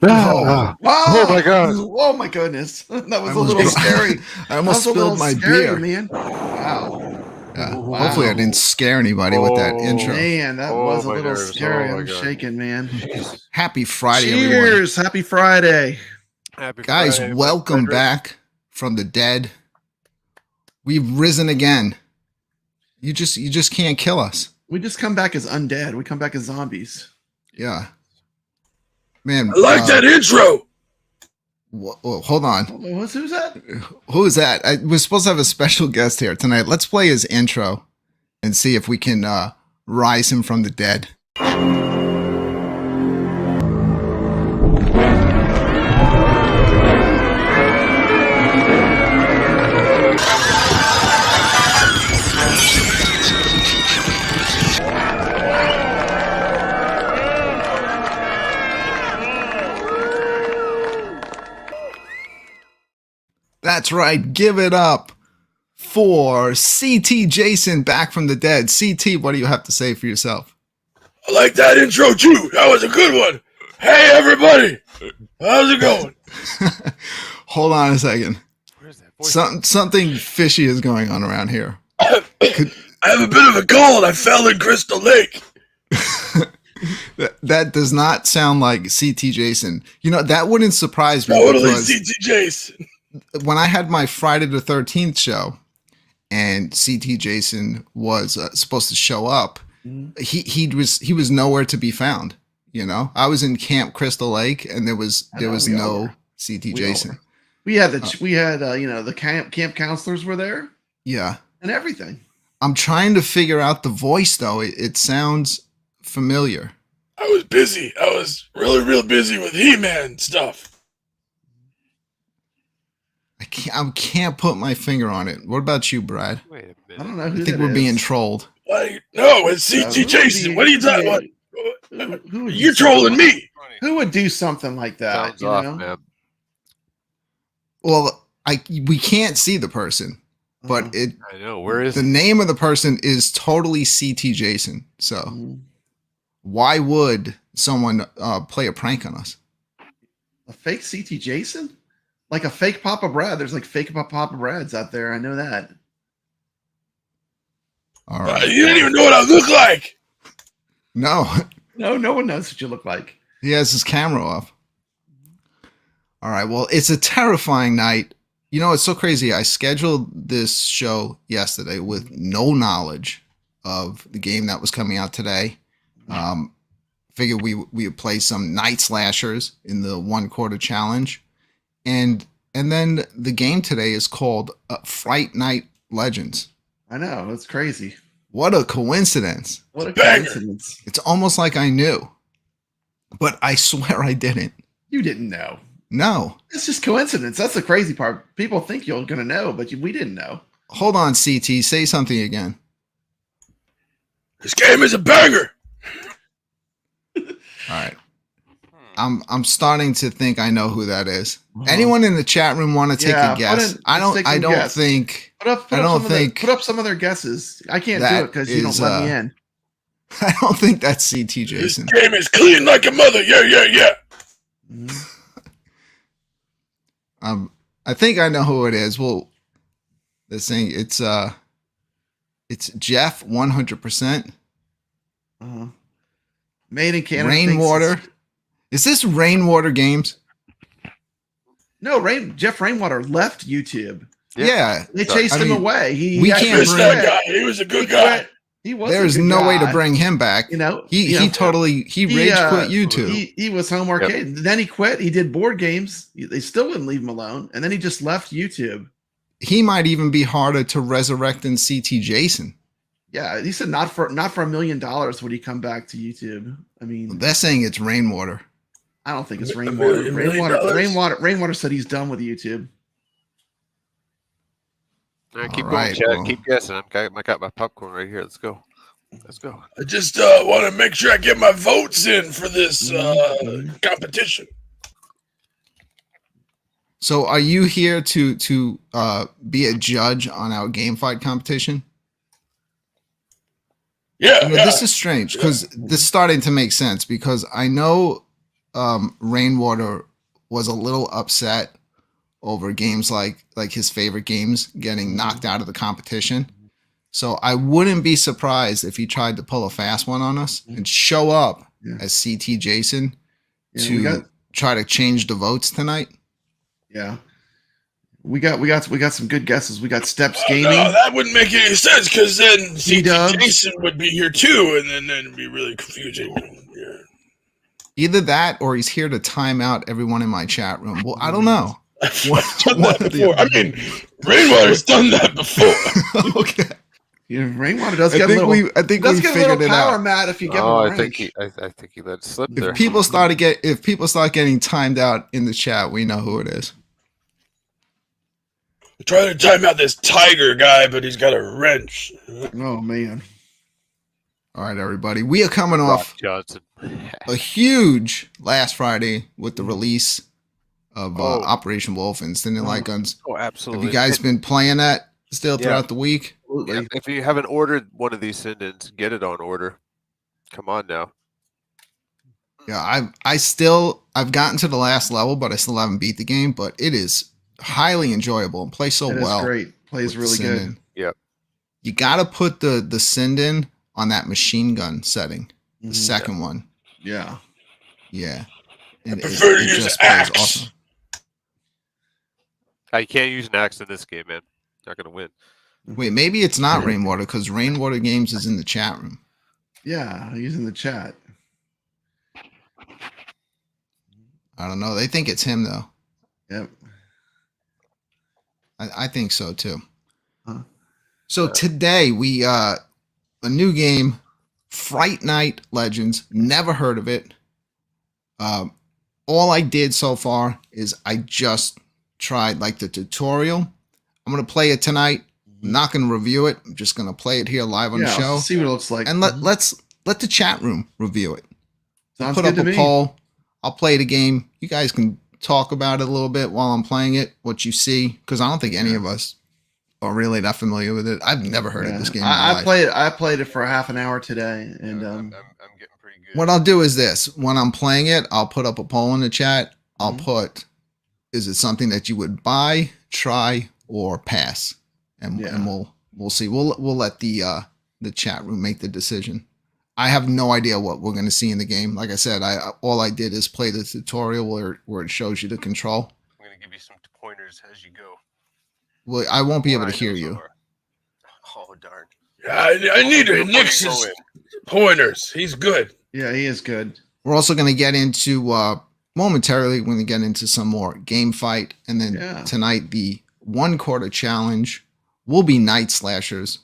Oh, oh my God. Oh my goodness. That was a little scary. I almost spilled my beer. Man. Wow. Yeah. Wow. Hopefully I didn't scare anybody with that intro. Man, that was a my little nerves. scary. Oh, my I'm God. shaking, man. Happy Friday, everyone. Cheers. Happy Friday. Happy Guys, Friday, welcome Frederick. back from the dead. We've risen again. You just can't kill us. We just come back as undead. We come back as zombies. Yeah. Man, I like that intro. Hold on. Who's that? Who is that? We're supposed to have a special guest here tonight. Let's play his intro and see if we can rise him from the dead. That's right. Give it up for CT Jason back from the dead. CT, what do you have to say for yourself? I like that intro too. That was a good one. Hey everybody, how's it going? Hold on a second. Where's that voice? Something fishy is going on around here. I have a bit of a cold. I fell in Crystal Lake. That does not sound like CT Jason. You know, that wouldn't surprise me. Totally CT Jason. When I had my Friday the 13th show and CT Jason was supposed to show up, he was nowhere to be found. You know, I was in Camp Crystal Lake and there was no CT Jason. We had the camp counselors were there. Yeah. And everything. I'm trying to figure out the voice though. It sounds familiar. I was busy. I was really, real busy with He-Man stuff. I can't put my finger on it. What about you, Brad? Wait a minute. I don't know I who think that we're being is. trolled. Like, no, it's who CT would Jason. be- What are you talking about? Who would do You're something trolling like- me. Who would do something like that? Sounds you off, know? man. Well, we can't see the person, but Uh-huh. it I know. Where is the name of the person is totally CT Jason. So Mhm. why would someone play a prank on us? A fake CT Jason? Like a fake Papa Brad. There's like fake Papa Brads out there. I know that. All right. You didn't even know what I look like. No, No one knows what you look like. he has his camera off. All right. Well, it's a terrifying night. You know, it's so crazy. I scheduled this show yesterday with no knowledge of the game that was coming out today. Figured we would play some night slashers in the 1 quarter challenge, and then the game today is called Fright Night Legends. I know. It's crazy. What a coincidence! What a Banger. coincidence. It's almost like I knew, but I swear I didn't. You didn't know. No. It's just coincidence. That's the crazy part. People think you're going to know, but we didn't know. Hold on, CT. Say something again. This game is a banger. All right. I'm starting to think I know who that is. Uh-huh. Anyone in the chat room want to take Yeah, a guess? let's take I a don't guess. think Put up some of their guesses. I can't do that it because you don't is, let me in. I don't think that's CT This Jason. game is clean like a mother. Yeah. Mhm. I think I know who it is. Well, this thing it's Jeff 100%. Uh-huh. Made in Canada. Rainwater. thinks Is this Rainwater Games? Jeff Rainwater left YouTube. Yeah. They chased him mean, away. we actually can't Missed bring- that guy. He was a good guy. He was. There's a good no way to guy. bring him back. You know, He you know, totally rage quit YouTube. He was home arcade. Then he quit. He did board games. They still wouldn't leave him alone. And then he just left YouTube. He might even be harder to resurrect than CT Jason. Yeah, he said not for $1 million would he come back to YouTube. I mean, They're saying it's Rainwater. I don't think it's $1 Rainwater. million? Rainwater said he's done with YouTube. All right, keep All going, right, Chad. well. Keep guessing. I got my popcorn right here. Let's go. I just want to make sure I get my votes in for this competition. So are you here to be a judge on our game fight competition? Yeah, You know, this is strange because this is starting to make sense because I know Rainwater was a little upset over games like his favorite games getting knocked out of the competition. So I wouldn't be surprised if he tried to pull a fast one on us and show up as CT Jason to try to change the votes tonight. Yeah. We got some good guesses. We got Steps Gaming. No, that wouldn't make any sense because then C-Dubs. Jason would be here too, and then it'd be really confusing. Yeah. Either that or he's here to time out everyone in my chat room. Well, I don't know. I've done that before. I mean, Rainwater's done that before. Okay. Yeah, Rainwater does I get a think little. I think does we get a figured little it power, out. Matt. If you give Oh, him I rank. think he let it slip there. If people start getting timed out in the chat, we know who it is. Trying to time out this tiger guy, but he's got a wrench. Oh man. All right, everybody. We are coming off Johnson. a huge last Friday with the release of Operation Wolf and Standing Light Guns. Oh, absolutely. Have you guys been playing that still throughout the week? Absolutely. Yeah, if you haven't ordered one of these send-ins, get it on order. Come on now. Yeah, I've gotten to the last level, but I still haven't beat the game. But it is highly enjoyable and plays so It is well. great. Plays really good. send-in. Yep. You got to put the send in on that machine gun setting, the second one. Yeah. Yeah. I prefer to use axe. You can't use an axe in this game, man. Not gonna win. Wait, maybe it's not Rainwater because Rainwater Games is in the chat room. Yeah, using the chat. I don't know. They think it's him though. Yep. I think so too. Huh. So today we a new game Fright Night Legends. Never heard of it. All I did so far is I just tried like the tutorial. I'm going to play it tonight. I'm not going to review it. I'm just going to play it here live on the show. See what it looks like. And let's let the chat room review it. Sounds Put good up to a me. poll. I'll play the game. You guys can talk about it a little bit while I'm playing it, what you see, because I don't think any of us are really that familiar with it. I've never heard of this game in my life. I played it for half an hour today, and I'm getting pretty good. What I'll do is this. When I'm playing it, I'll put up a poll in the chat. I'll put, is it something that you would buy, try, or pass? And we'll see. We'll let the chat room make the decision. I have no idea what we're going to see in the game. Like I said, all I did is play the tutorial where it shows you the control. I'm going to give you some pointers as you go. Well, I won't be able What to I know hear so you. far. Oh, darn. I need You're Nick's fucking going. pointers. He's good. yeah, he is good. We're also going to get into, momentarily, we're going to get into some more game fight. And then tonight, the 1 quarter challenge will be Night Slashers.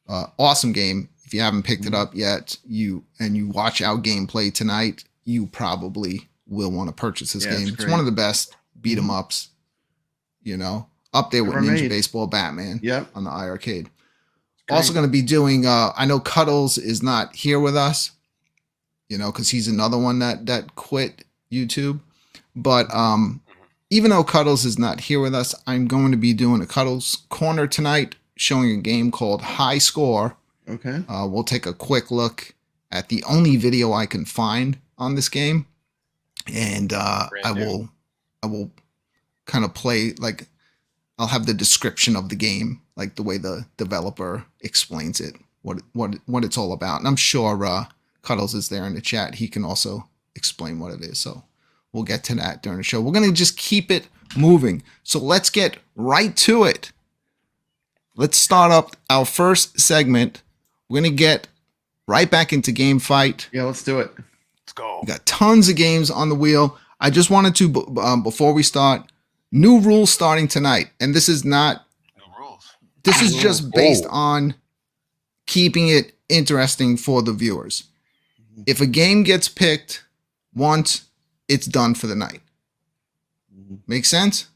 Awesome game. If you haven't picked it up yet, you watch our gameplay tonight, you probably will want to purchase this game. It's one of the best beat 'em ups, up there with Ever Ninja made. Baseball Batman on the iiRcade. Great. Also going to be doing, I know Cuddles is not here with us, because he's another one that quit YouTube. But even though Cuddles is not here with us, I'm going to be doing a Cuddles Corner tonight, showing a game called High Score. Okay. We'll take a quick look at the only video I can find on this game, and I will kind of play, like, I'll have the description of the game, like the way the developer explains it, what it's all about. And I'm sure Cuddles is there in the chat. He can also explain what it is. So we'll get to that during the show. We're going to just keep it moving. So let's get right to it. Let's start up our first segment. We're going to get right back into game fight. Yeah, let's do it. Let's go. We got tons of games on the wheel. I just wanted to, before we start, new rules starting tonight. And this is not, New rules. this is just based on keeping it interesting for the viewers. If a game gets picked once, it's done for the night. Make sense?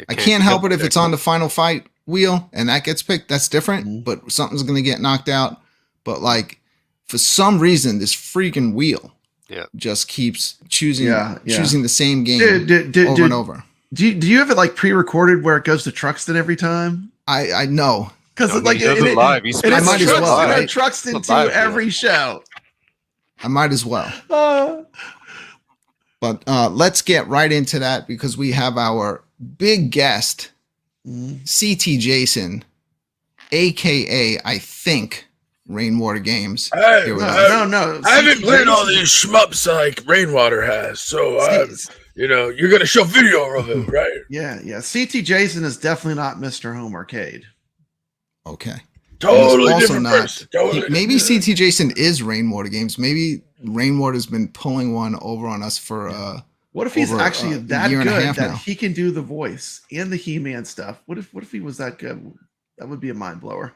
I can't help it if it's on the final fight wheel and that gets picked. That's different, but something's going to get knocked out. But like, for some reason, this freaking wheel just keeps choosing the same game over and over. Do you have it like pre-recorded where it goes to Truxton every time? I know. Because No, like he does it live. He it spins is I might as Truxton well, or right? Truxton It's a live to every show. I might as well. But let's get right into that because we have our big guest, CT Jason, aka I think Rainwater Games. Hey, Here with us. No. I haven't CT played all Jason. these shmups like Rainwater has, so you're gonna show video of it, right? Yeah. CT Jason is definitely not Mr. Home Arcade. Okay. Totally Also different not. person. Totally. Maybe CT Jason is Rainwater Games. Maybe Rainwater's been pulling one over on us for What if he's over, actually a that year and a good half that now. he can do the voice and the He-Man stuff? What if he was that good? That would be a mind blower.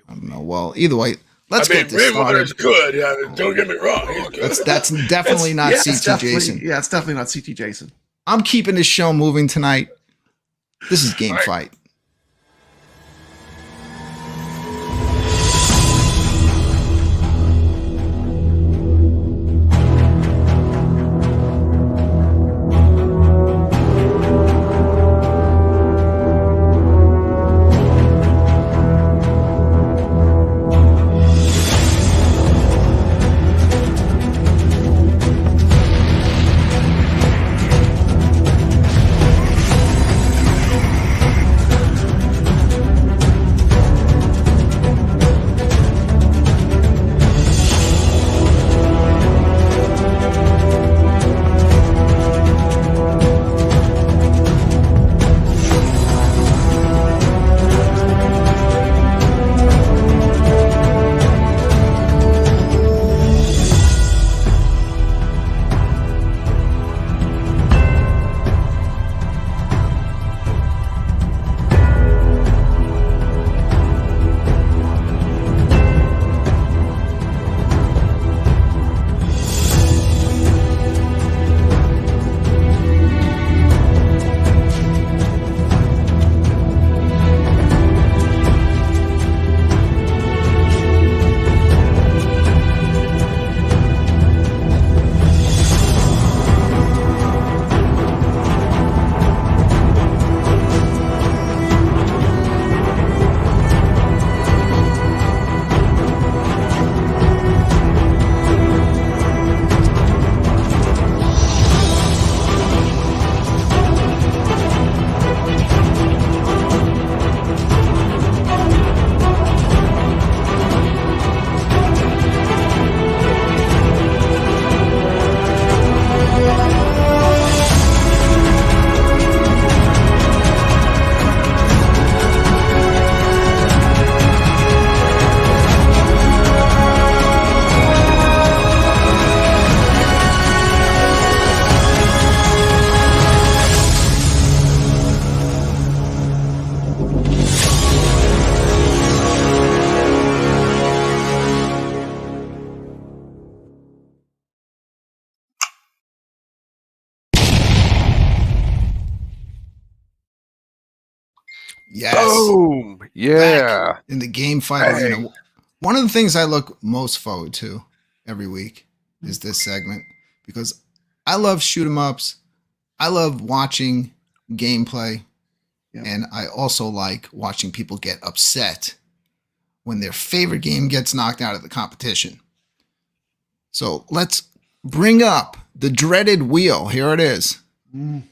I don't know. Well, either way, let's get this Rainwater's started. good. Yeah, don't get me wrong. He's good. That's definitely not It's CT definitely- Jason. Yeah, it's definitely not CT Jason. I'm keeping this show moving tonight. This is Game All right. Fight. Yes. Boom. Yeah. In the game fight arena. One of the things I look most forward to every week is this segment because I love shoot 'em ups. I love watching gameplay. Yep. And I also like watching people get upset when their favorite game gets knocked out of the competition. So let's bring up the dreaded wheel. Here it is. Mm.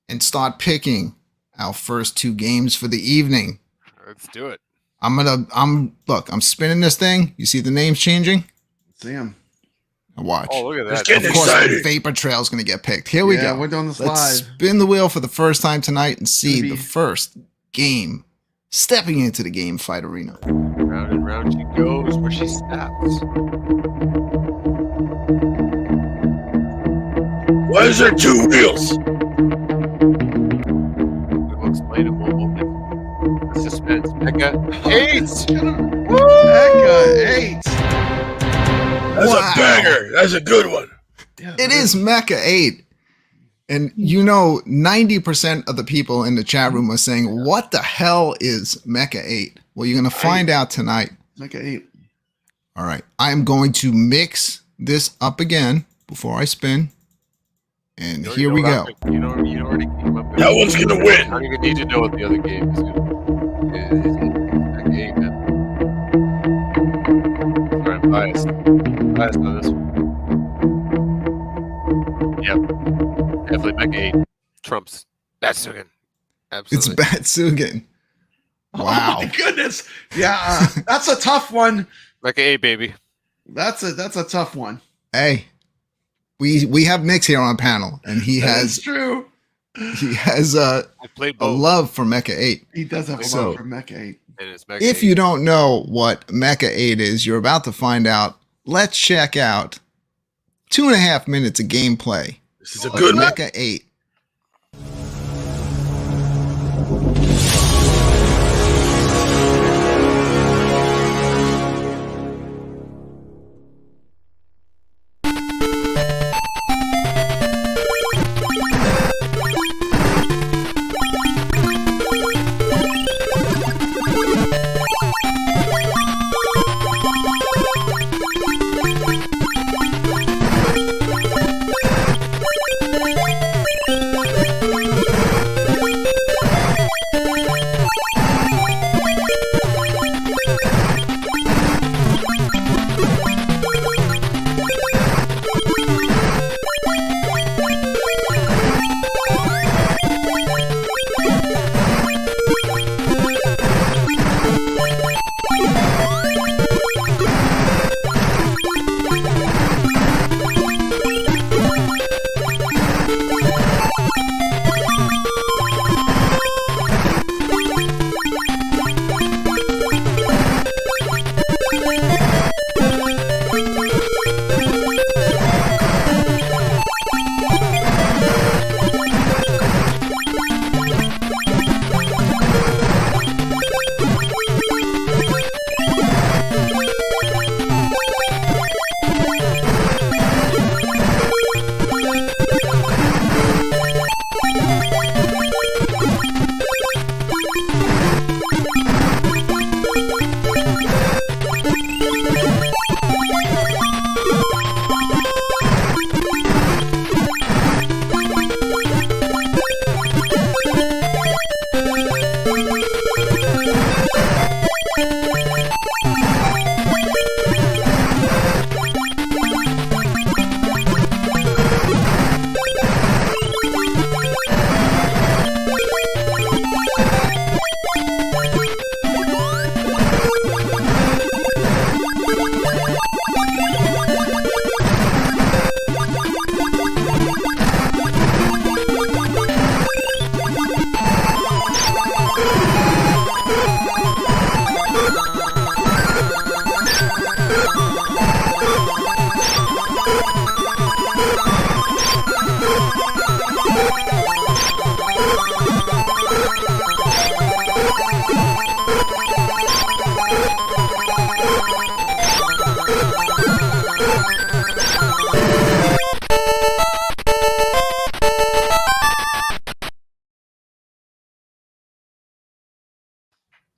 And start picking our first 2 games for the evening. Let's do it. I'm spinning this thing. You see the names changing? See him. Now watch. Oh, look at It's that. getting Of course, excited. Vapor Trail's going to get picked. Here we Yeah, go. we're doing the slide. Let's spin the wheel for the first time tonight and see Maybe. the first game stepping into the game fight arena. Round and round she goes where she stops. Why is there 2 wheels? We'll explain it. We'll suspense. Mecca 8. Mecca 8. That's Wow. a banger. That's a good one. Yeah, It is Mecha 8. And 90% of the people in the chat room are saying, what the hell is Mecha 8? Well, you're going to find out tonight. Mecca 8. All right. I am going to mix this up again before I spin. And here we go. You already came up with That one's gonna I win. don't even need to know what the other game is. It's Mecca 8, man. Sorry, I'm biased. Biased on this one. Yep. Definitely Mecca 8. Trumps. That's again. It's Absolutely. Batsugan. Wow. Oh my goodness. Yeah, that's a tough one. Mecca 8, baby. That's a tough one. Hey, we have Nick here on panel, and he That has is true. I played a both. love for Mecha 8. He does have a So- love for Mecca 8. And it's Mecca If 8. you don't know what Mecha 8 is, you're about to find out. Let's check out 2.5 minutes of gameplay This is a of good one. Mecha 8.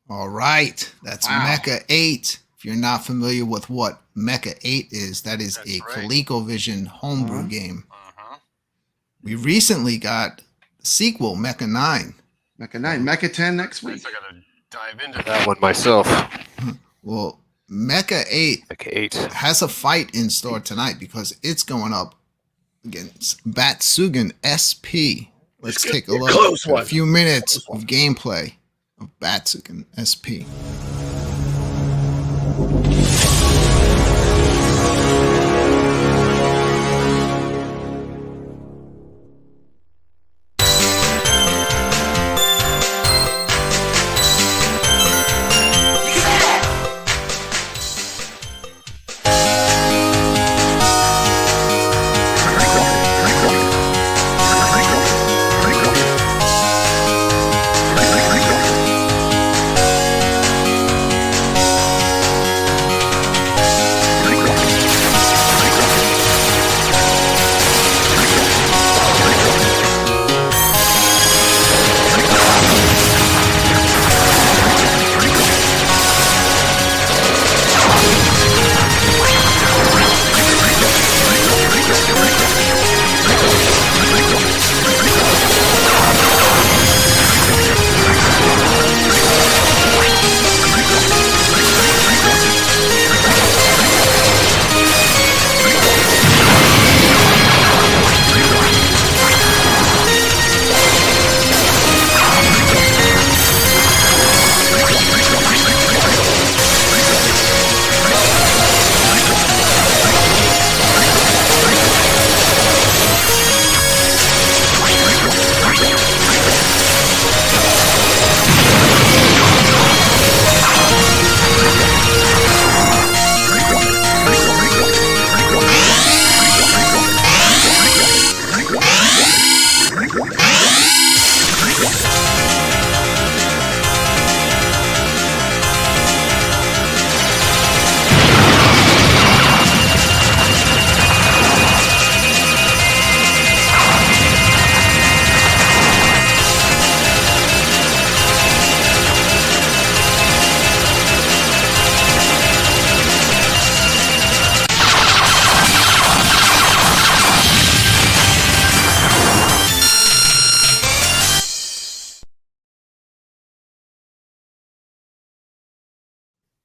All right. That's Wow. Mecha 8. If you're not familiar with what Mecha 8 is, that is That's a right. ColecoVision homebrew Uh-huh. game. We recently got the sequel, Mecha 9. Mecha 9, Mecha 10 next week. I gotta dive into That that. one myself. Well, Mecha 8 Mecha 8. has a fight in store tonight because it's going up against Batsugan SP. Let's It's take a gonna be a look close at a one. few minutes of gameplay of Batsugan SP.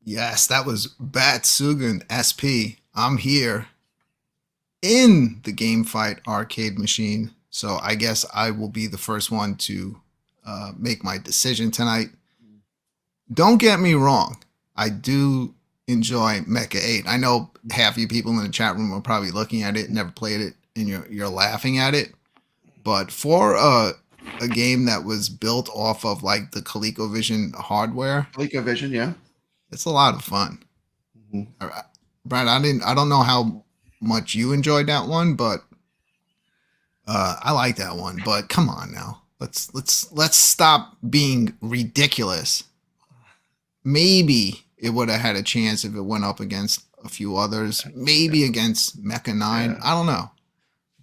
Yes, that was Batsugan SP. I'm here in the Game Fight arcade machine, so I guess I will be the first one to make my decision tonight. Don't get me wrong, I do enjoy Mecha 8. I know half you people in the chat room are probably looking at it, never played it, and you're laughing at it. But for a game that was built off of like the ColecoVision hardware, ColecoVision, yeah. it's a lot of fun. Mhm. Brad, I don't know how much you enjoyed that one, but I like that one. But come on now, let's stop being ridiculous. Maybe it would have had a chance if it went up against a few others, maybe against Mecha 9. Yeah. I don't know.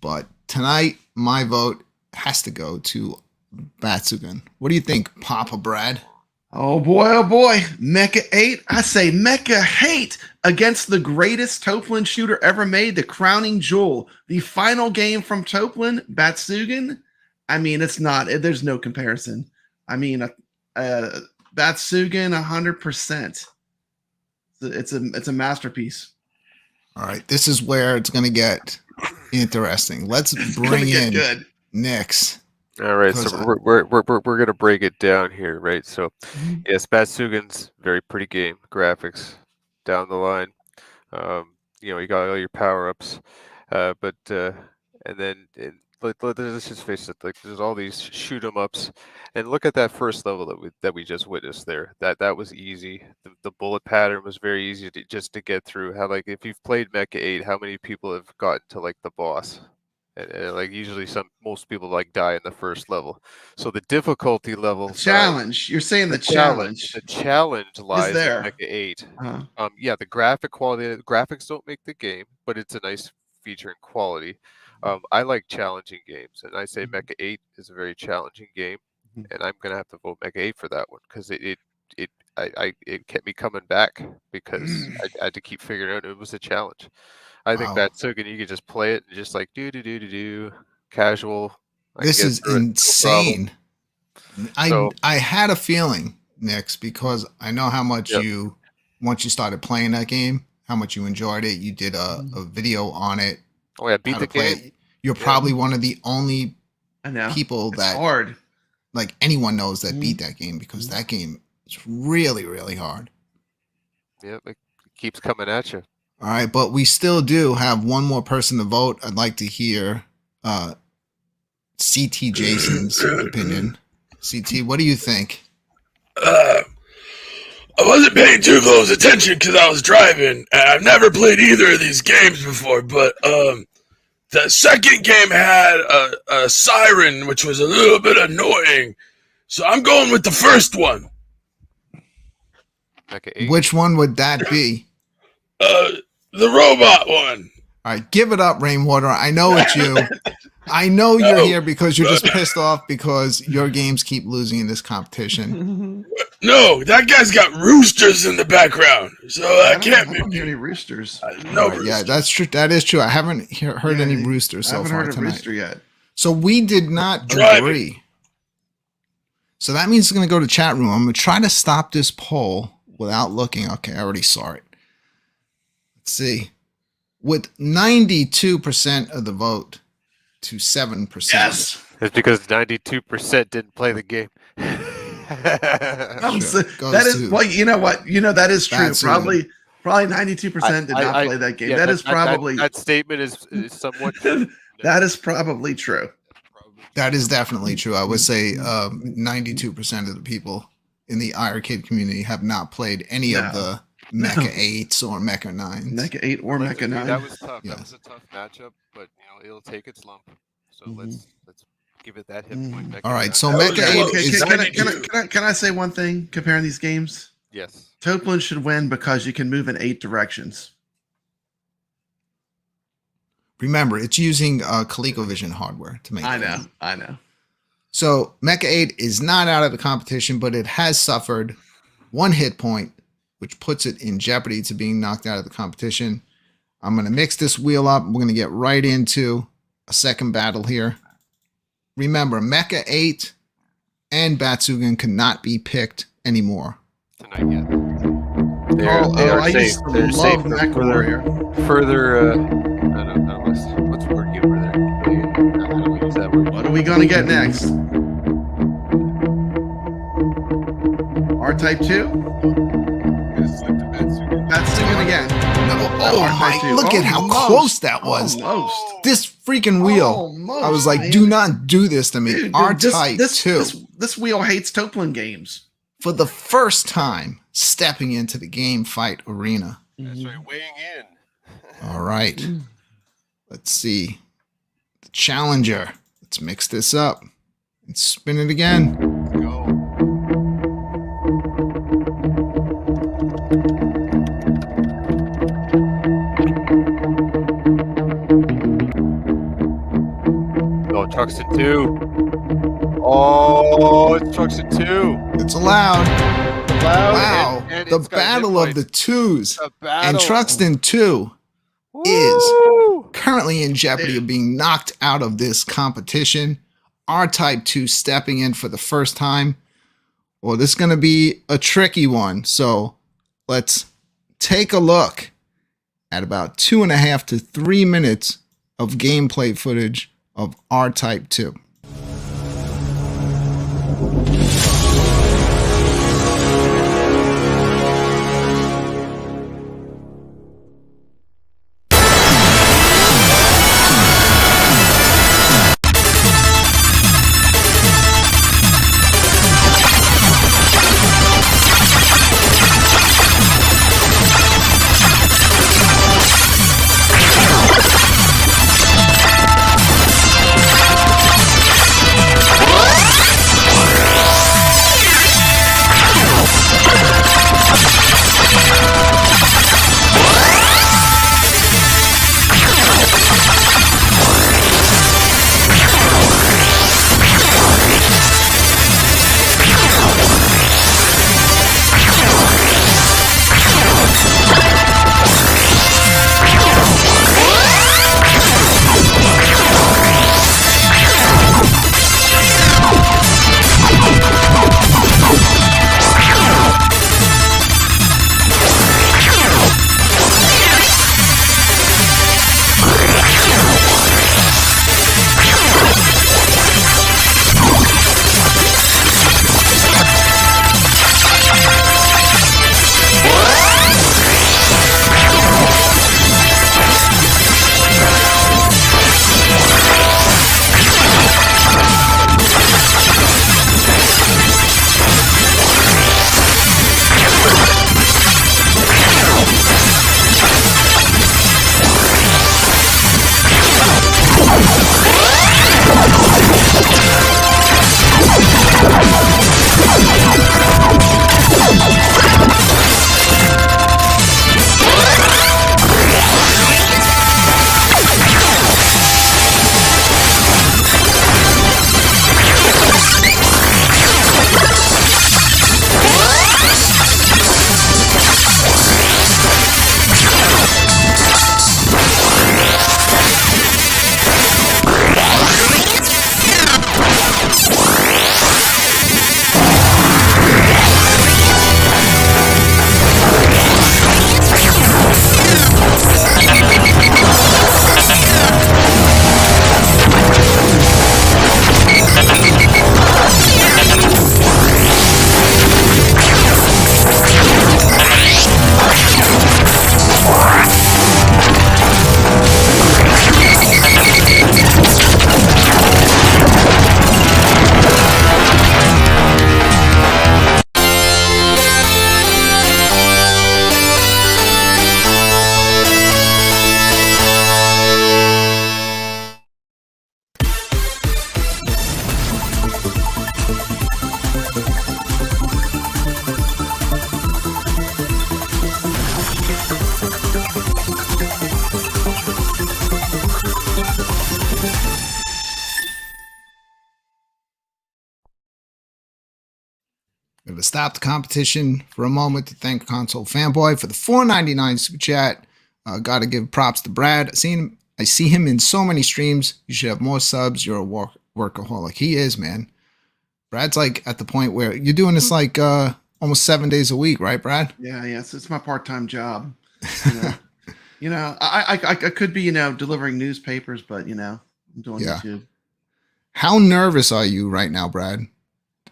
But tonight, my vote has to go to Batsugan. What do you think, Papa Brad? Oh boy. Mecha 8. I say Mecha hate against the greatest TOAPLAN shooter ever made, the crowning jewel, the final game from TOAPLAN, Batsugan. I mean, it's not, there's no comparison. I mean, Batsugan 100%. It's a masterpiece. All right, this is where it's going to get interesting. Let's It's gonna bring get in good. Nix. All right, Because so we're gonna break it down here, right? So, Mhm. yes, Batsugan's very pretty game, graphics down the line. You got all your power ups, but and then let's just face it, like there's all these shoot 'em ups, and look at that first level that we just witnessed there. That was easy. The bullet pattern was very easy just to get through. How like if you've played Mecha 8, how many people have gotten to like the boss? And like usually most people like die in the first level. So the difficulty level The challenge. You're saying the challenge the challenge lies in there. Mecha 8. Uh-huh. Yeah, the graphic quality, the graphics don't make the game, but it's a nice feature and quality. I like challenging games, and I say Mecha 8 is a very challenging game, Mhm. and I'm gonna have to vote Mecha 8 for that one because it it kept me coming back because I had to keep figuring out it was a challenge. I think Wow. that's so good. You could just play it and just like do casual. I This get is through it, no problem. insane. I had a feeling, Nix, because I know how much Yep. you, once you started playing that game, how much you enjoyed it. You did a video on it. Oh yeah, beat how the to play game. it. You're probably one of the only I know. people It's that hard. like anyone knows that beat that game, because that game is really, really hard. Yep, it keeps coming at you. All right, but we still do have one more person to vote. I'd like to hear CT Jason's opinion. CT, what do you think? I wasn't paying too close attention because I was driving, and I've never played either of these games before, but the second game had a siren, which was a little bit annoying, so I'm going with the first one. Mecha 8. Which one would that be? The robot one. All right, give it up, Rainwater. I know it's you. I know you're here because you're just pissed off because your games keep losing in this competition. No, that guy's got roosters in the background, so that can't I don't be hear any roosters. no. All right, yeah, that's true. That is true. I haven't heard any roosters I so haven't far heard a tonight. rooster yet. So we did not Driving. agree. So that means it's going to go to chat room. I'm going to try to stop this poll without looking. Okay, I already saw it. Let's see. With 92% of the vote to 7%. Yes. It's because 92% didn't play the game. Goes That is to well. You know what? You know that is true. Bad Susan. Probably 92% did not play that game. Yeah, That is probably that statement is somewhat. that is probably true. That is definitely true. I would say 92% of the people in the iiRcade community have not played any of the Mecha 8s or Mecha 9s. Mecha 8 or Mecha 9. That was tough. Yes. That was a tough matchup, but it'll take its lump. So let's give it that hit point. Mecha All right, 9. so That Mecha was 8 is... Can I say one thing comparing these games? Yes. TOAPLAN should win because you can move in 8 directions. Remember, it's using ColecoVision hardware to make I the know. game. I know. So Mecha 8 is not out of the competition, but it has suffered 1 hit point, which puts it in jeopardy to being knocked out of the competition. I'm going to mix this wheel up. We're going to get right into a second battle here. Remember, Mecha 8 and Batsugan cannot be picked anymore. Tonight yet. They are I safe. used to They're love safe for Mecha Warrior. further. I don't know what's the word you were there. How do we use that word? What are we going to get next? R-Type 2? Batsugan again. Oh my, R-Type 2. look at how Almost. close that was. Almost. This freaking wheel. Almost, I was like, man. do not do this to me. Dude, R-Type 2. This wheel hates TOAPLAN games. For the first time stepping into the game fight arena. That's right, weighing in. All right. Let's see. The challenger. Let's mix this up and spin it again. Go. Oh, Truxton 2. Oh, it's Truxton 2. It's allowed. Loud Wow. and The it's got battle hit of the points. twos. The And battle. Truxton 2 Woo! currently in jeopardy of being knocked out of this competition. R-Type 2 stepping in for the first time. Well, this is going to be a tricky one. So let's take a look at about 2.5 to 3 minutes of gameplay footage of R-Type 2. to stop the competition for a moment to thank Console Fanboy for the $4.99 super chat. Got to give props to Brad. I see him in so many streams. You should have more subs. You're a workaholic. He is, man. Brad's like at the point where you're doing this like almost 7 days a week, right, Brad? Yeah, yes, it's my part-time job. I could be delivering newspapers, but I'm doing YouTube. How nervous are you right now, Brad?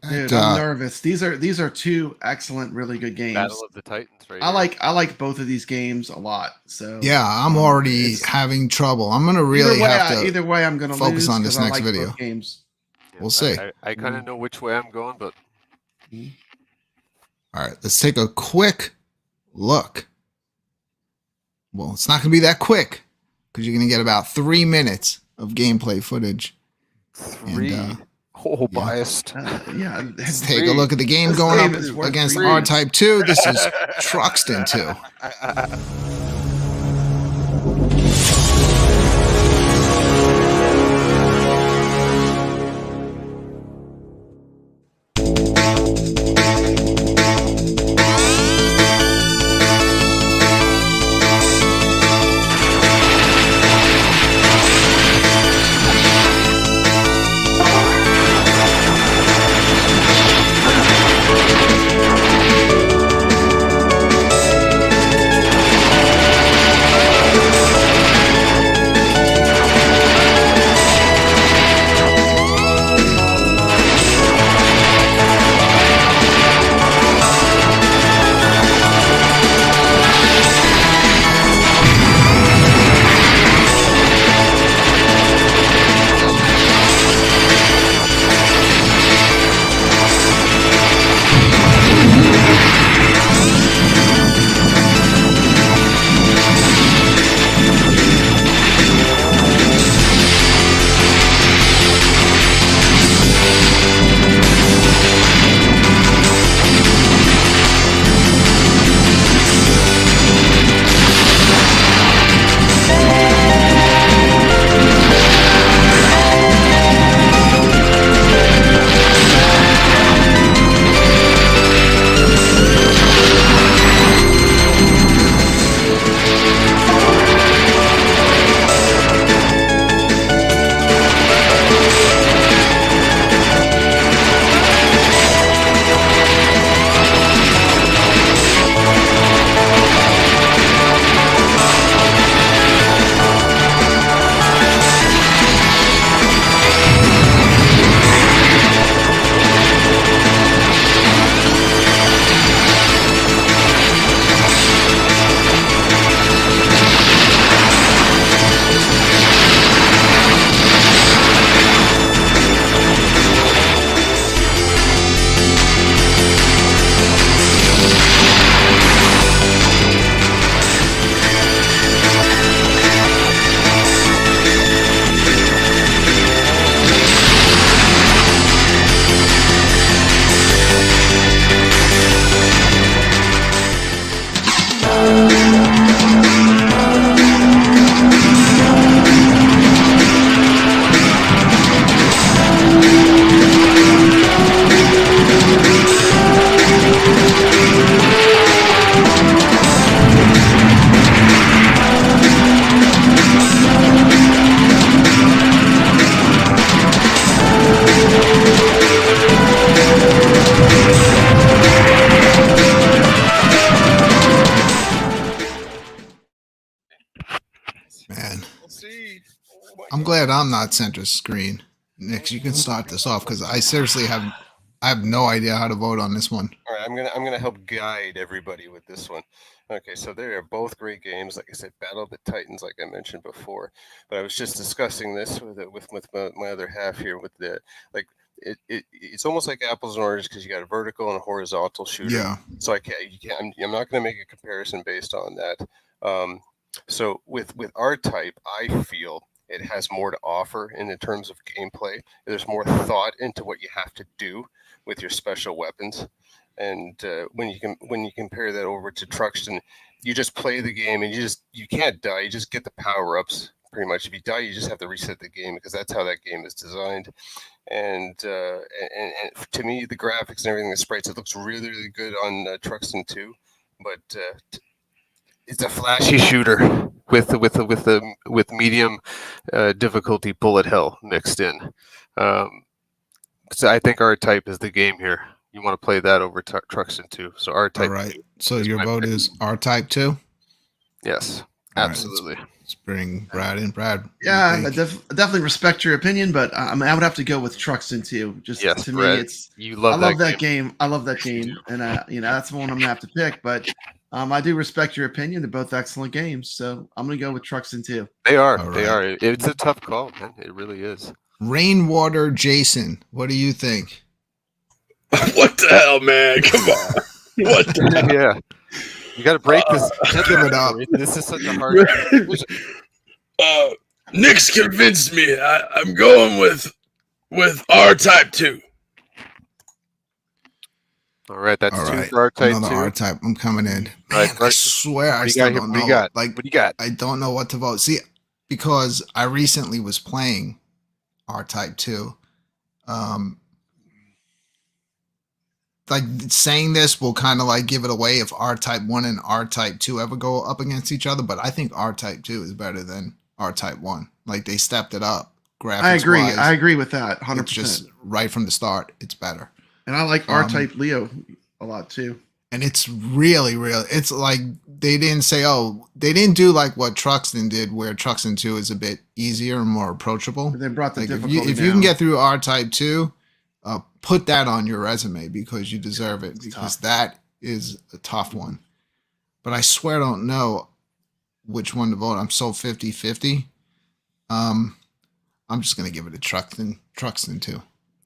Dude, I'm nervous. These are two excellent, really good games. Battle of the Titans, right? I like both of these games a lot. So yeah, I'm already having trouble. I'm gonna really either way I'm gonna focus lose on this next video. Games. Yeah, we'll see. I kind of know which way I'm going, but all right, let's take a quick look. Well, it's not gonna be that quick because you're gonna get about 3 minutes of gameplay footage. Biased. Let's take a look at the game going up against R-Type 2. This is Truxton 2. Man, I'm glad I'm not center screen. Nick, you can start this off because I seriously have no idea how to vote on this one. All right, I'm gonna help guide everybody with this one. Okay, so they are both great games. Like I said, Battle of the Titans, like I mentioned before. But I was just discussing this with my other half here. With the it's almost like apples and oranges because you got a vertical and a horizontal shooter. Yeah. So I'm not going to make a comparison based on that. So with R-Type, I feel it has more to offer in the terms of gameplay. There's more thought into what you have to do with your special weapons. And when you compare that over to Truxton, you just play the game and you can't die. You just get the power ups pretty much. If you die, you just have to reset the game because that's how that game is designed. And to me, the graphics and everything, the sprites, it looks really, really good on Truxton 2. But it's a flashy shooter with medium difficulty bullet hell mixed in. So I think R-Type is the game here. You want to play that over Truxton 2. So R-Type. All right. So your vote is R-Type 2? Yes, All right, absolutely. let's bring Brad in. Brad. what do you Yeah, I think? definitely respect your opinion, but I would have to go with Truxton too. Just Yes, to Brad, me, it's you I love love that that game. I love that game, and that's the one I'm gonna have to pick. But I do respect your opinion. They're both excellent games, so I'm gonna go with Truxton too. They are. All They right. are. It's a tough call, man. It really is. Rainwater Jason, what do you think? What the hell, man? Come on. What the hell? Yeah. You got to break this. Give it up. This is such a hard. Nick's convinced me. I'm going with R-Type 2. All right, that's All two right. for R-Type Another 2. R-Type. I'm coming in. Man, Right, I right. swear I What do you still got here? don't What do know. you got? Like, What do you got? I don't know what to vote. See, because I recently was playing R-Type 2. Like saying this will kind of like give it away if R-Type 1 and R-Type 2 ever go up against each other, but I think R-Type 2 is better than R-Type 1. Like they stepped it up. I agree. Graphics-wise, I agree with that, it's 100%. just right from the start, it's better. And I like R-Type Leo a lot too. And it's really, it's like they didn't say, they didn't do like what Truxton did, where Truxton 2 is a bit easier and more approachable. They brought the Like difficulty if you can down. get through R-Type 2, put that on your resume because you deserve it, because that is a tough one. But I swear I don't know which one to vote. I'm so 50-50. I'm just going to give it to Truxton 2.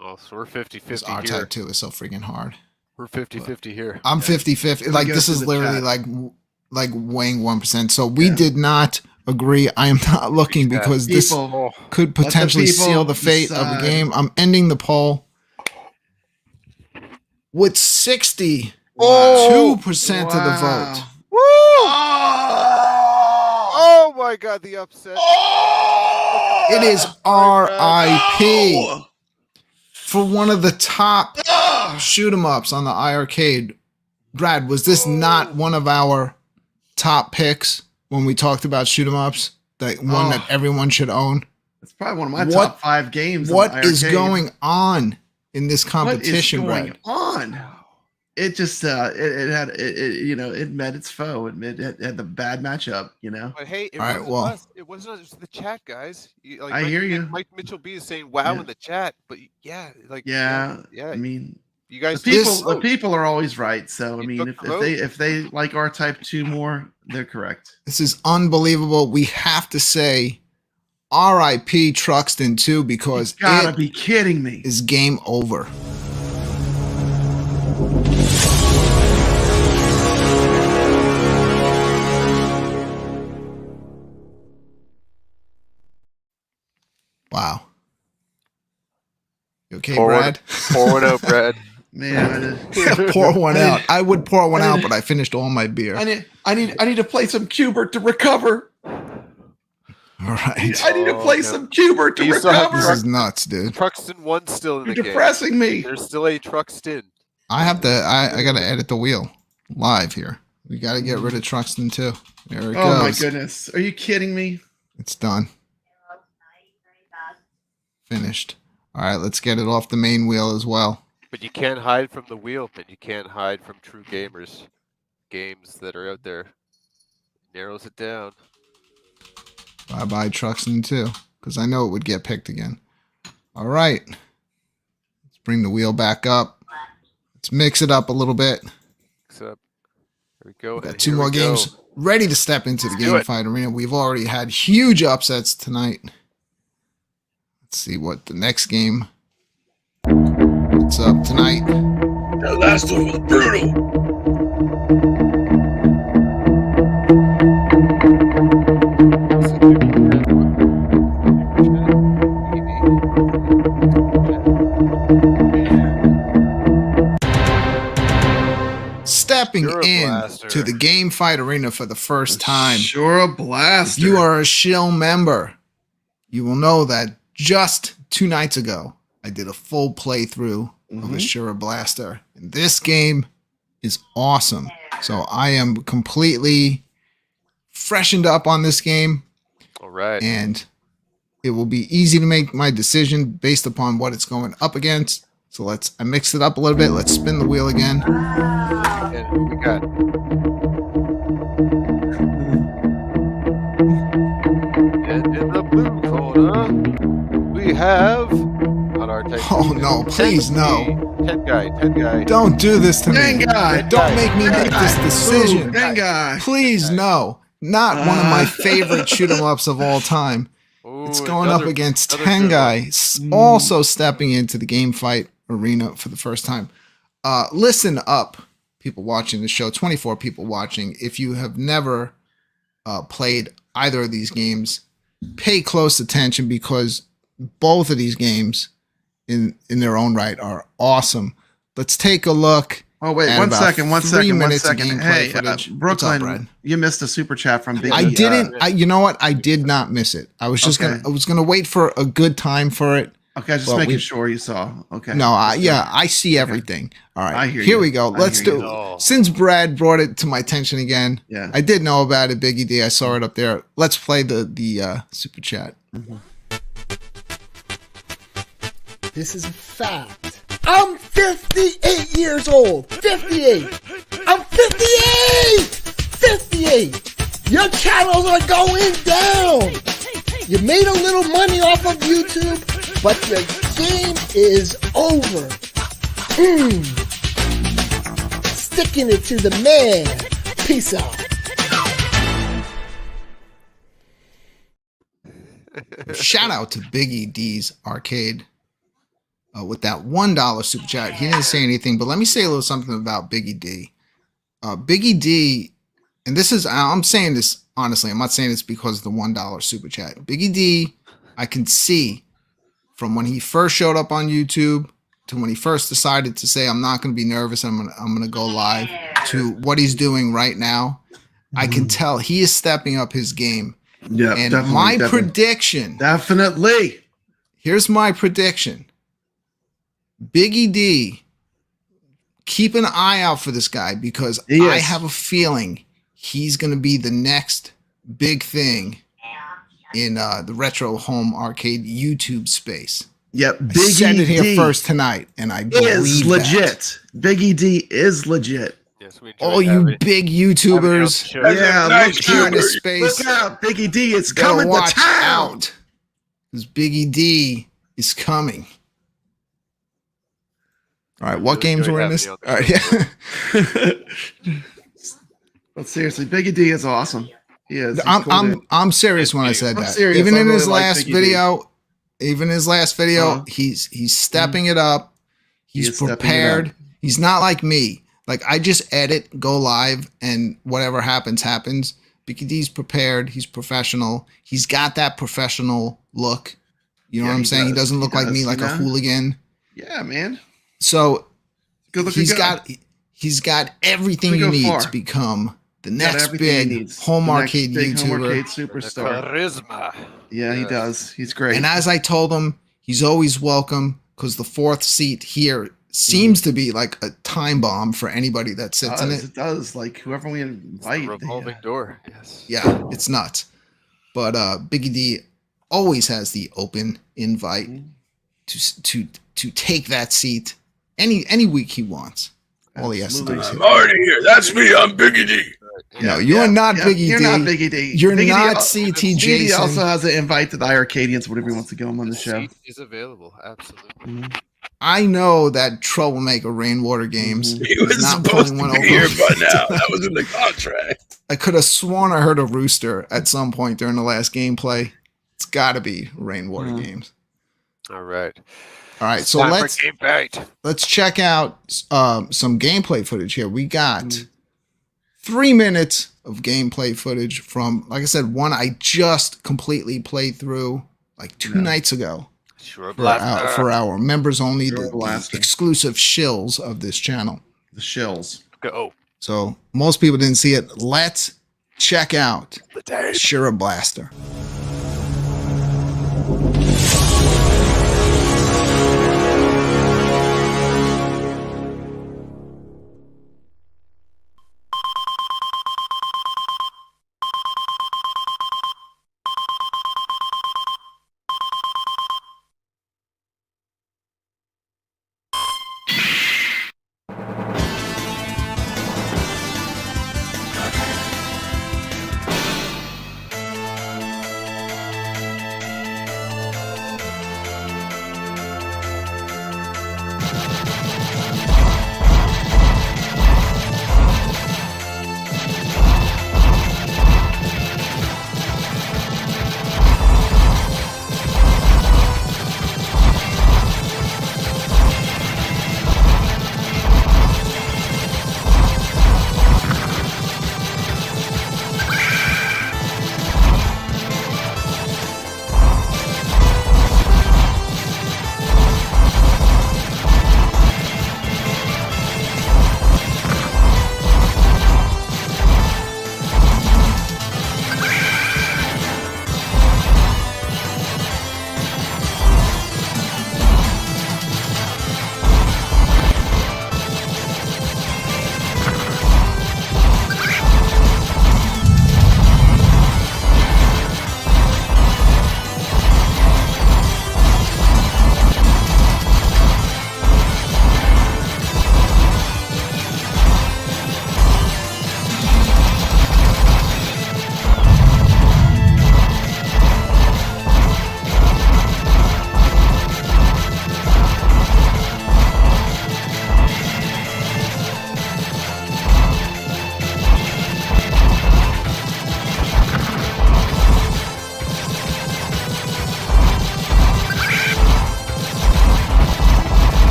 Oh, so we're 50-50 Because here. R-Type 2 is so freaking hard. We're 50-50 here. I'm 50-50. Like go this through is the literally chat. like weighing 1%. So we Yeah. did not agree. I am not looking Yeah. because this People, could the potentially people seal the fate of decide. the game. I'm ending the poll with 62% Wow. of the vote. Woo! Oh my God, the upset. It is RIP for one of the top shoot 'em ups on the iiRcade. Brad, was this not one of our top picks when we talked about shoot 'em ups? That one that everyone should own? It's probably one of my What- top 5 games. on What is iiRcade. going on in this competition, What is going Brad? on? It just it met its foe. It had the bad matchup. But hey, it All right, wasn't well- us. It wasn't us. It was the chat, guys. I hear you. Mike Mitchell B is saying "wow" Yeah. in the chat, but yeah, like Yeah, yeah. I mean, You the guys, people are always right. So I You mean, took if the vote. if they like R-Type 2 more, they're correct. This is unbelievable. We have to say RIP Truxton 2 because You gotta it be kidding me. is game over. Wow. You okay, Pour one- Brad? pour one out, Brad. Man, Pour one out. I would pour one out, but I finished all my beer. I need to play some Cubert to recover. All right. I need to Oh, play no. some Cubert to You still have This recover. is nuts, dude. Truxton 1 still in You're the game. depressing me. There's still a Truxton. I gotta edit the wheel live here. We gotta get rid of Truxton 2. There it Oh my goes. goodness. Are you kidding me? It's done. Finished. All right, let's get it off the main wheel as well. But you can't hide from the wheel, and you can't hide from true gamers. Games that are out there. Narrows it down. Bye bye Truxton 2, because I know it would get picked again. All right. Let's bring the wheel back up. Let's mix it up a little bit. Except, here we go. Got and 2 here more we go. games ready to step into the Let's do it. GameFight arena. We've already had huge upsets tonight. Let's see what the next game. What's up tonight? That last one was brutal. Stepping You're a in Blaster. to the Game Fight Arena for the first time, Shura Blaster. if you are a shill member, you will know that just 2 nights ago, I did a full playthrough of a Shura Blaster. And this game is awesome. So I am completely freshened up on this game. All right. And it will be easy to make my decision based upon what it's going up against. So I mixed it up a little bit. Let's spin the wheel again. And we got and in the blue corner, we have on our text. Oh no, please no. 10 guy. Don't do this to me. Tengai. Don't make me make this decision. Tengai. Please no. Not one of my favorite shoot 'em ups of all time. Ooh, It's going up another- against another good one. Tengai, also stepping into the Game Fight Arena for the first time. Listen up, people watching the show, 24 people watching. If you have never played either of these games, pay close attention because both of these games in their own right are awesome. Let's take a look. Oh wait, at one about second. 3 minutes of gameplay Hey, footage. What's up, Brooklyn, Brad? you missed a super chat from Big. I didn't. You know what? I did not miss it. I was just Okay. gonna wait for a good time for it. Okay, just Well, making we- sure you saw. Okay. No, I see everything. All right, I hear here you. we go. I Let's hear do. you. Oh. Since Brad brought it to my attention again, Yeah. I did know about it. Biggie D, I saw it up there. Let's play the super chat. This is a fact. I'm 58 years old. 58. I'm 58. 58. Your channels are going down. You made a little money off of YouTube, but your game is over. Sticking it to the man. Peace out. Shout out to Biggie D's Arcade with that $1 super chat. He didn't say anything, but let me say a little something about Biggie D. Biggie D, and this is, I'm saying this honestly, I'm not saying this because of the $1 super chat. Biggie D, I can see from when he first showed up on YouTube to when he first decided to say, I'm not going to be nervous, I'm going to go live, to what he's doing right now. I can tell he is stepping up his game. Yeah. And definitely, my definitely. prediction, Definitely. here's my prediction. Biggie D, keep an eye out for this guy because He I is. have a feeling he's going to be the next big thing in the retro home arcade YouTube space. Yep. I said it here D first tonight, and I is believe legit. Biggie D is legit. Yes, we enjoy All you having- big having you on the YouTubers show. That's Yeah, a nice look here in out. this space, Look out, Biggie D is better coming to watch town. out because Biggie D is coming. All right, what We games enjoy were in having this? you on the All right, yeah. But seriously, Biggie D is awesome. He is. He's I'm cool, I'm dude. I'm serious when I said I'm that. serious. Even I in really his like last Biggie D. video, Uh-huh. he's stepping it up. He He's is stepping it prepared. up. He's not like me. Like I just edit, go live, and whatever happens, happens. Biggie D's prepared. He's professional. He's got that professional look. You know Yeah, what I'm he saying? He does. doesn't He look like does, me, you like a know? hooligan. Yeah, man. So Good looking he's guy. got everything We you go need far. to become the Got next everything he big needs. home The next arcade big YouTuber. home arcade The superstar. charisma. Yeah, he Yes. does. He's great. And as I told him, he's always welcome because the fourth seat here seems to be like a time bomb for anybody that sits in it. It does. Like whoever we It's invite. the revolving door. Yes. Yeah, it's nuts. But Biggie D always has the open invite to take that seat any week he wants. All he has to do is Absolutely. hit. I'm already here. That's me. I'm Biggie D. No, you are not Yeah, Biggie You're D. not Biggie D. You're Biggie D not al- CT Biggie D Jason. also has an invite to the iiRcadians whenever he wants to go him on the show. Seat is available. Absolutely. I know that Troublemaker Rainwater Games Mm-hmm. He is was not supposed pulling to one be here over. by now. That was in the contract. I could have sworn I heard a rooster at some point during the last gameplay. It's got to be Rainwater Mhm. Games. All right. All right, so Time for let's game bait. check out some gameplay footage here. We got Mm. 3 minutes of gameplay footage from, like I said, one I just completely played through like 2 Yeah. nights ago Sure. for our members only, Sure the Blaster. exclusive shills of this channel. The shills. Go. So most people didn't see it. Let's check out Shura Blaster.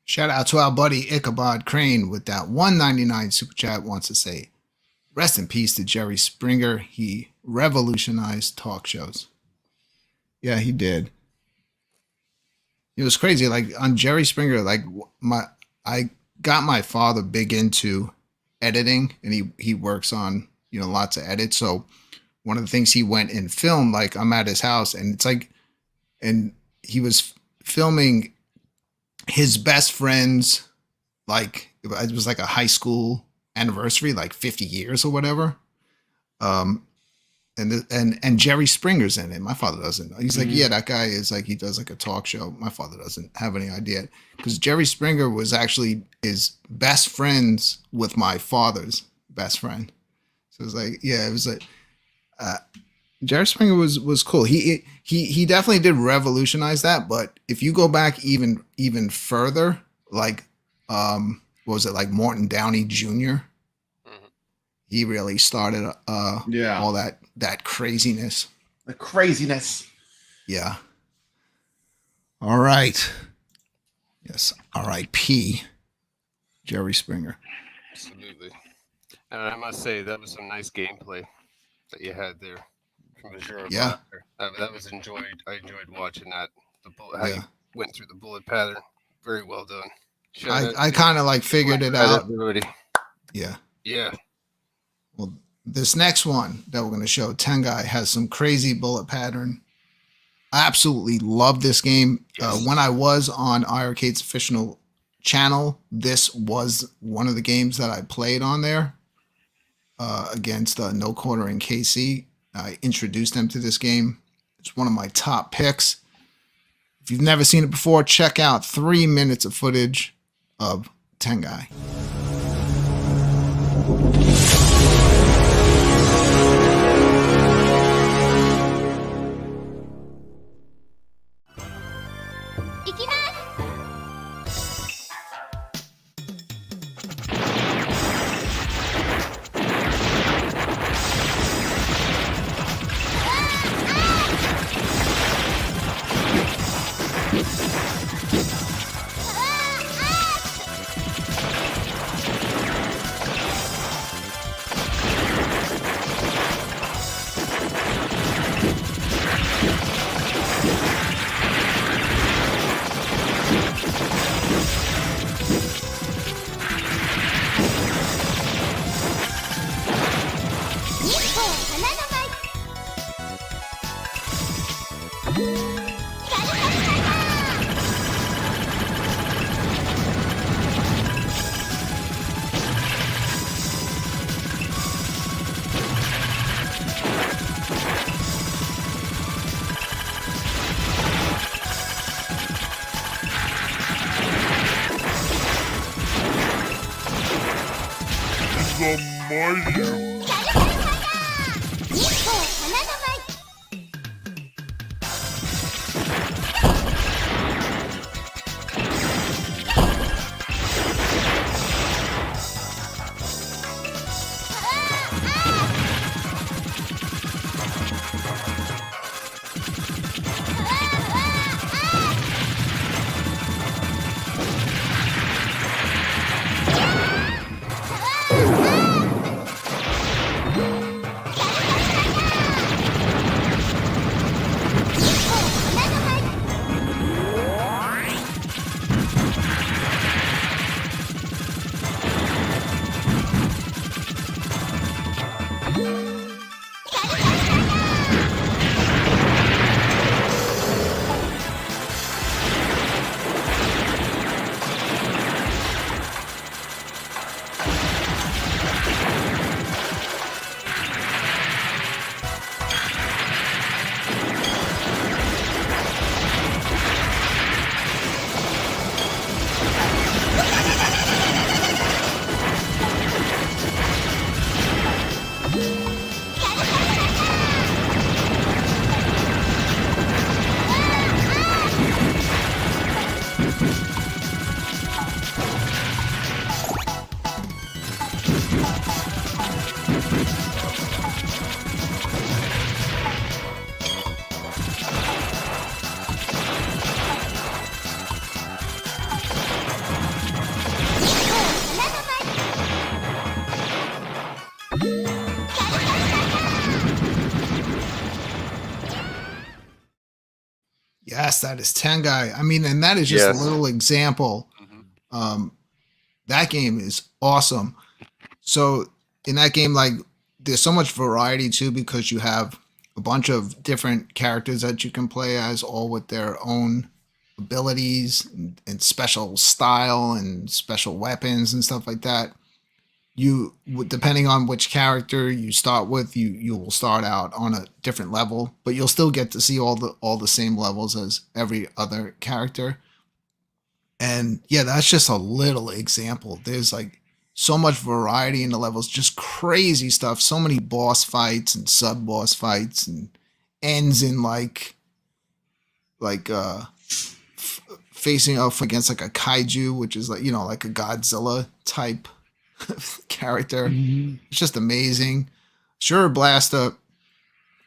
Shout out to our buddy Ichabod Crane with that $1.99 super chat. Wants to say, rest in peace to Jerry Springer. He revolutionized talk shows. Yeah, he did. It was crazy. Like on Jerry Springer, I got my father big into editing, and he works on lots of edits. So one of the things he went and filmed, like I'm at his house, and it's like, and he was filming his best friend's, like it was like a high school anniversary, like 50 years or whatever. And Jerry Springer's in it. My father doesn't know. He's like, yeah, that guy is like, he does like a talk show. My father doesn't have any idea, because Jerry Springer was actually his best friends with my father's best friend. So it was like, yeah, it was like, Jerry Springer was cool. He definitely did revolutionize that. But if you go back even further, like what was it, like Morton Downey Jr. He really started all that craziness. The craziness. Yeah. All right. Yes. R.I.P. Jerry Springer. Absolutely. And I must say that was some nice gameplay that you had there. Yeah, that was enjoyed. I enjoyed watching that. How you went through the bullet pattern. Very well done. I kind of like figured it out. Everybody. Yeah. Yeah. Well, This next one that we're going to show, Tengai, has some crazy bullet pattern. I absolutely love this game. When I was on iiRcade's official channel, this was one of the games that I played on there against No Quarter and KC. I introduced them to this game. It's one of my top picks. If you've never seen it before, check out 3 minutes of footage of Tengai. Yes, that is Tengai. I mean, and that is just Yes. a little example. That game is awesome. So in that game, like, there's so much variety too, because you have a bunch of different characters that you can play as, all with their own abilities and special style and special weapons and stuff like that. Depending on which character you start with, you will start out on a different level, but you'll still get to see all the same levels as every other character. And yeah, that's just a little example. There's like so much variety in the levels, just crazy stuff. So many boss fights and sub boss fights, and ends in facing off against like a kaiju, which is like, you know, like a Godzilla type character. It's just amazing. Sure, Blaster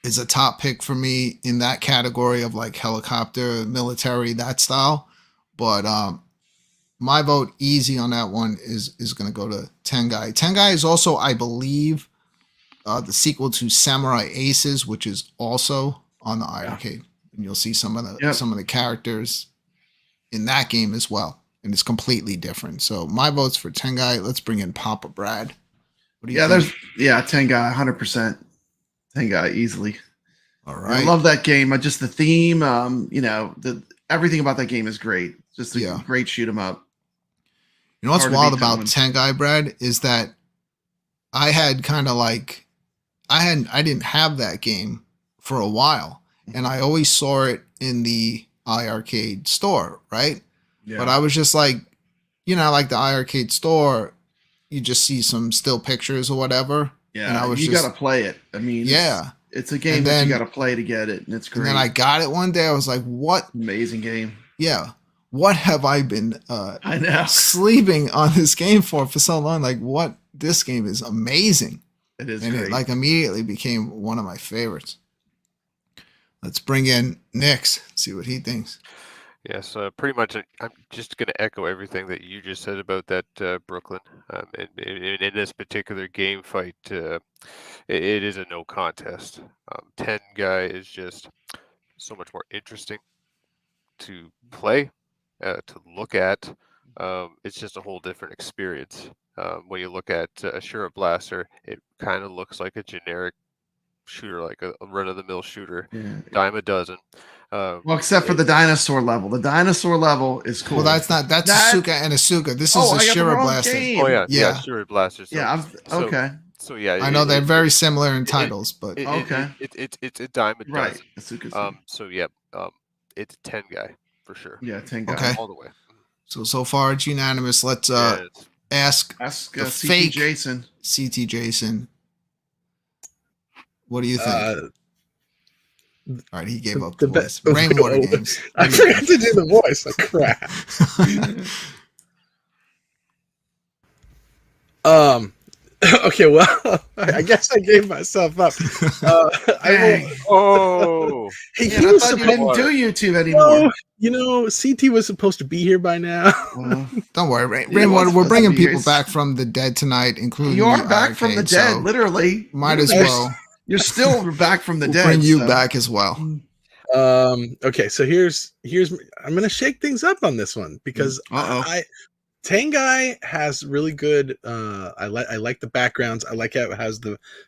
is a top pick for me in that category of like helicopter, military, that style. But my vote easy on that one is going to go to Tengai. Tengai is also, I believe, the sequel to Samurai Aces, which is also on the iiRcade. And you'll see some of the characters in that game as well. And it's completely different. So my vote's for Tengai. Let's bring in Papa Brad. What do you Yeah, think? there's 10 guy, 100%. 10 guy easily. All I right. love that game. Just the theme, everything about that game is great. Just a great shoot 'em up. You know what's Hard to wild beat that about one. Tengai Bread is that I had kind of like I didn't have that game for a while, and I always saw it in the iiRcade store, right? Yeah. But I was just like, like the iiRcade store, you just see some still pictures or whatever. Yeah, and I was you just got to play it. I mean, yeah. it's a game And that then- you got to play to get it, and it's great. And then I got it one day. I was like, what? Amazing game. Yeah. What have I been I know. sleeping on this game for so long? Like, what? This game is amazing. It is And great. it like immediately became one of my favorites. Let's bring in Nix, see what he thinks. Yes, pretty much. I'm just going to echo everything that you just said about that, Brooklyn. In this particular game fight, it is a no contest. 10 guy is just so much more interesting to play, to look at. It's just a whole different experience. When you look at Ashura Blaster, it kind of looks like a generic shooter, like a run-of-the-mill shooter, Yeah. dime a dozen. Well, except for the dinosaur level. The dinosaur level is cool. Well, that's Asuka and Asuka. This is I got the Ashura wrong Blaster. game. Oh yeah, Yeah. Ashura Blaster. So, Yeah, okay. So yeah, I know they're very similar in titles, but Okay. It's a dime a Right. dozen. Asuka's So yeah, it's a 10 guy for sure. yeah, 10 guy. Okay. All the way. so far it's unanimous. Let's Yeah, ask Ask The CT fake- Jason. CT Jason. What do you think? All right, he gave up the the voice. be- Rainwater Games. I forgot to do the voice. Like crap. Okay, well, I guess I gave myself up. Dang. oh, He Man, I was thought you supposed didn't do YouTube anymore. CT was supposed to be here by now. Well, Don't worry, Yeah, Rainwater. what's We're the bringing people series? back from the dead tonight, including you are the back from the arcade, dead, so literally. might as You're- well You're still back from the we'll dead. bring you so- back as well. Okay, so here's I'm gonna shake things up on this one because Uh-oh. Tengai has really good I like the backgrounds. I like how it has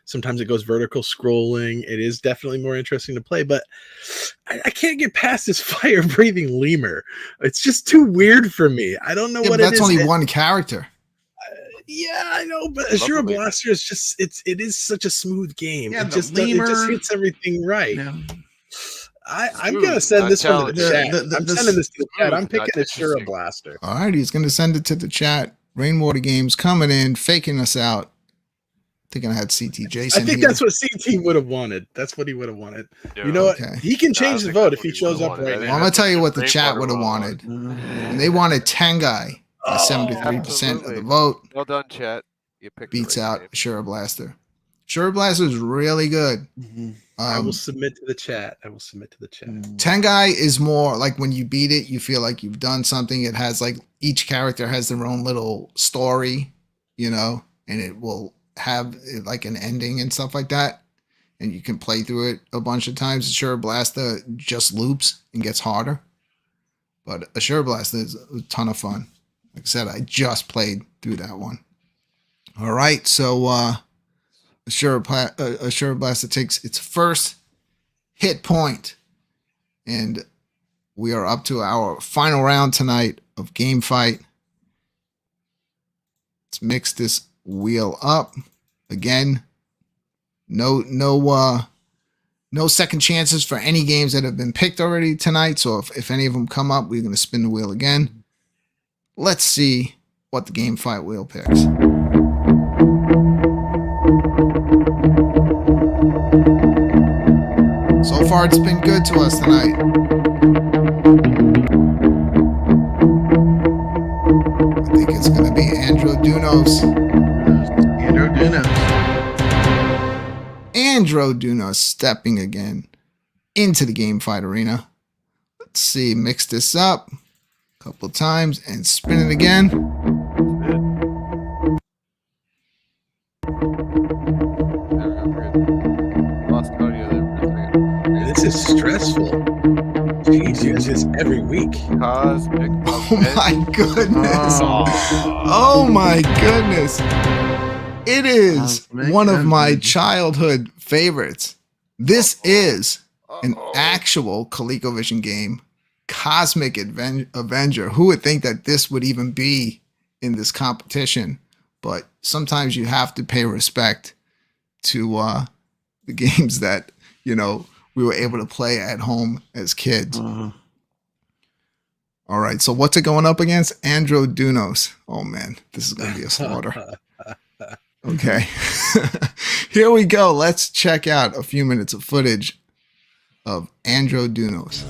sometimes it goes vertical scrolling. It is definitely more interesting to play, but I can't get past this fire breathing lemur. It's just too weird for me. I don't know Yeah, what but it that's is. only one character. Yeah, I know, but love Ashura the lemur. Blaster is just it is such a smooth game. Yeah, it the just lemur- hits everything right. Yeah. I'm Smooth, gonna send not this one to the challenging. chat. The- I'm the- sending this to the chat. smooth, I'm picking not Ashura interesting. Blaster. All right, he's going to send it to the chat. Rainwater Games coming in, faking us out. Thinking I had CT Jason I think here. that's what CT would have wanted. That's what he would have wanted. no. You know what? Okay. He can I change the think vote that's if he what he shows would've up wanted. right I Well, now. I'm going to tell you what the Rainwater chat would have wanted. wanted. And they wanted Tengai. By 73% of the Absolutely. vote. Well done, chat. You picked the Beats right out game. Ashura Blaster. Ashura Blaster is really good. Mhm. I will submit to the chat. Tengai is more like when you beat it, you feel like you've done something. It has like each character has their own little story, and it will have like an ending and stuff like that. And you can play through it a bunch of times. Ashura Blaster just loops and gets harder. But Ashura Blaster is a ton of fun. Like I said, I just played through that one. All right, so Ashura Blaster takes its first hit point, and we are up to our final round tonight of game fight. Let's mix this wheel up again. No second chances for any games that have been picked already tonight. So if any of them come up, we're going to spin the wheel again. Let's see what the game fight wheel picks. So far, it's been good to us tonight. I think it's going to be Andrew Dunos. Andrew Duno. Andrew Dunos stepping again into the game fight arena. Let's see, mix this up a couple times and spin it again. Lost audio there for a second. This is stressful. Jeez, it's every week. Cosmic. Oh my goodness. Oh. Oh my goodness. It is Cosmic one of my Avenger. childhood favorites. This is an Uh-oh. actual ColecoVision game, Cosmic Avenger. Who would think that this would even be in this competition? But sometimes you have to pay respect to the games that, you know, we were able to play at home as kids. Uh, All right, so what's it going up against? Androdunos. Oh man, this is going to be a slaughter. Okay, here we go. Let's check out a few minutes of footage of Androdunos.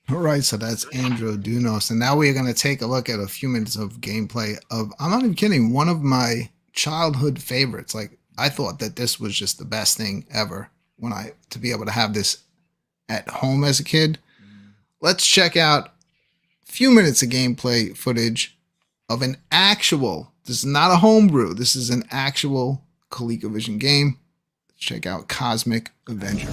All right, so that's Androdunos. And now we're going to take a look at a few minutes of gameplay of, I'm not even kidding, one of my childhood favorites. Like, I thought that this was just the best thing ever to be able to have this at home as a kid. Let's check out a few minutes of gameplay footage of an actual, this is not a homebrew, this is an actual ColecoVision game. Let's check out Cosmic Avenger.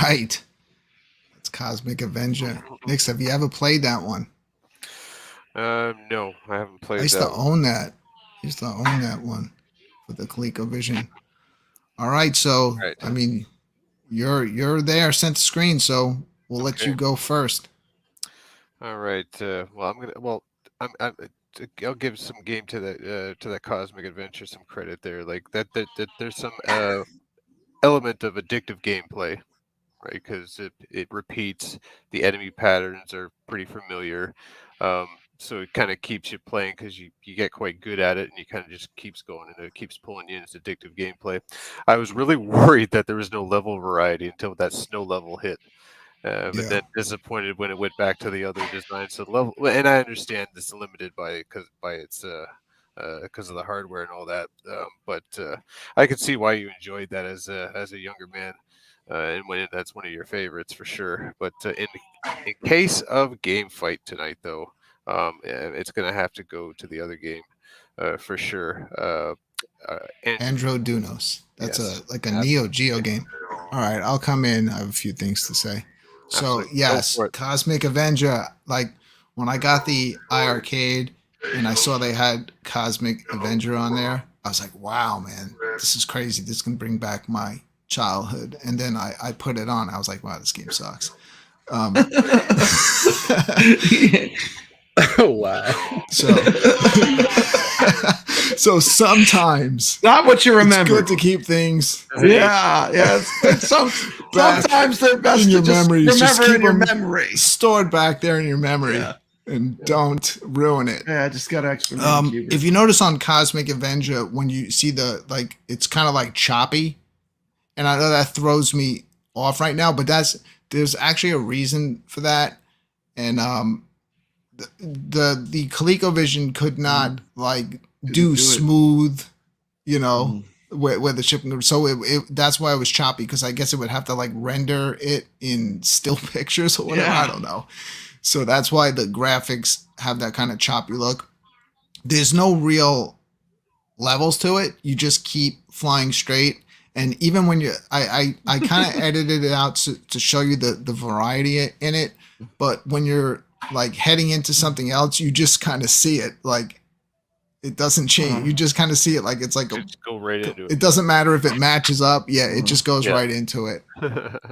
right. It's Cosmic Avenger. Nix, have you ever played that one? No, I haven't played I used that to own that. I used to own that one for the ColecoVision. All right, so Right. I mean, you're there, center screen, so we'll let Okay. you go first. All right. I'll give some game to that Cosmic Adventure some credit there. Like that there's some element of addictive gameplay, right? Because it repeats, the enemy patterns are pretty familiar. So it kind of keeps you playing because you get quite good at it, and you kind of just keeps going, and it keeps pulling you in. It's addictive gameplay. I was really worried that there was no level variety until that snow level hit. But Yeah. then disappointed when it went back to the other design. So level, and I understand it's limited because of the hardware and all that. But I could see why you enjoyed that as a younger man, and when that's one of your favorites for sure. But in case of game fight tonight, though, it's gonna have to go to the other game for sure. Andro Dunos. That's Yes. a Neo Geo game. All right, I'll come in. I have a few things to say. So Absolutely. yes, Go for it. Cosmic Avenger. Like when I got the iiRcade and I saw they had Cosmic Avenger on there, I was like, wow, man, this is crazy. This can bring back my childhood. And then I put it on. I was like, wow, this game sucks. Oh, wow. So sometimes Not what you remember. it's good to keep things Yeah. Sometimes they're best in your to just memories. Just remember in keep your them memory. stored back there in your memory, Yeah. and don't ruin it. Yeah, I just got extra. If you notice on Cosmic Avenger, when you see it's kind of like choppy, and I know that throws me off right now, but there's actually a reason for that, and the ColecoVision could not do it. smooth, where the shipping. So that's why it was choppy, because I guess it would have to render it in still pictures or whatever. Yeah. I don't know. So that's why the graphics have that kind of choppy look. There's no real levels to it. You just keep flying straight. And even when I kind of edited it out to show you the variety in it. But when you're heading into something else, you just kind of see it. It doesn't change. You just kind of see it it's like Just go right into it doesn't matter if it matches up. Yeah, it just goes Yeah. right into it. it.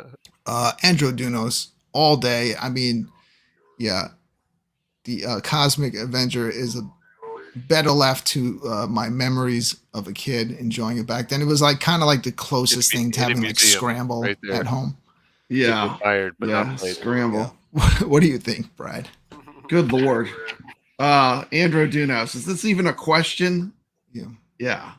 Andro Dunos all day. I mean, yeah, the Cosmic Avenger is better left to my memories of a kid enjoying it back then. It was kind of the closest thing to in a having museum, Scramble right there. at home. Yeah. Admired, but not played. Scramble. What do you think, Brad? Good Lord. Andro Dunos. Is this even a question? Yeah. Yeah.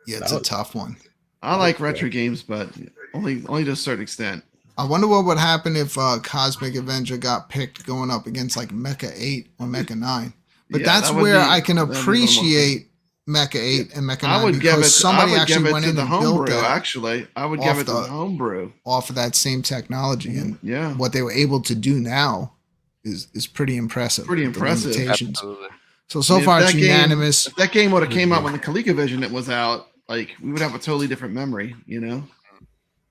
Yeah, it's a tough one. I like retro games, but only to a certain extent. I wonder what would happen if Cosmic Avenger got picked going up against Mecha 8 or Mecha 9. But Yeah, that's that would where be- I can that'd be a little more- appreciate Mecha 8 and Mecha 9 I would give it. because somebody I would actually give it went to in the and built homebrew. that Actually, I would give off it to the the- homebrew. off of that same technology. And Yeah. what they were able to do now is pretty impressive. Pretty with the impressive. limitations. Absolutely. So I mean, far if it's that game- unanimous. If that game would have came out when the ColecoVision it was out, we would have a totally different memory.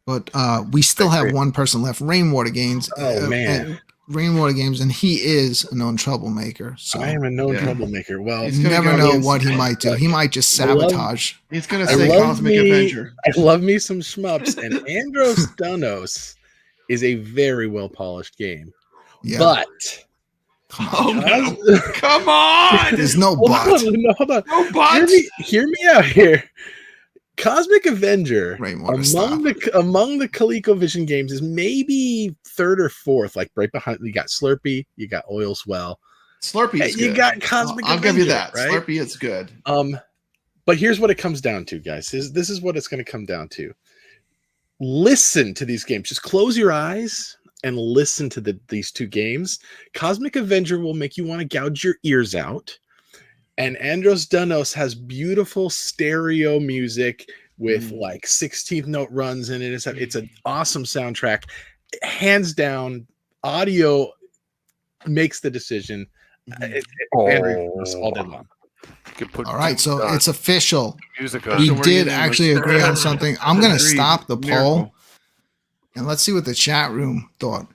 But we still have one person left, Rainwater Games. Oh, man. and Rainwater Games, and he is a known troublemaker. So I am a known Yeah. troublemaker. Well, He's you gonna never go know against- what he might do. He might just I love- sabotage. He's gonna I say love Cosmic me- Adventure. I love me some shmups, and Andros Dunos is a very well polished game. Yeah. But Come on. Oh no! Come on! There's no hold but. on, no, hold on. No but. Hear me out here. Cosmic Avenger Rainwater, stop. among the ColecoVision games is maybe third or fourth, right behind. You got Slurpee, you got Oil Swell, Slurpee is you good. got Cosmic I'll Avenger. give you that. right? Slurpee is good. But here's what it comes down to, guys. This is what it's going to come down to. Listen to these games. Just close your eyes and listen to these two games. Cosmic Avenger will make you want to gouge your ears out. And Andros Dunos has beautiful stereo music with 16th note runs in it. It's an awesome soundtrack. Hands down, audio makes the decision. Andros Dunos all day long. You can put All right, so on it's official. music We on. So we're did getting actually agree on something. I'm going to Agreed. stop the poll. Miracle. And let's see what the chat room thought.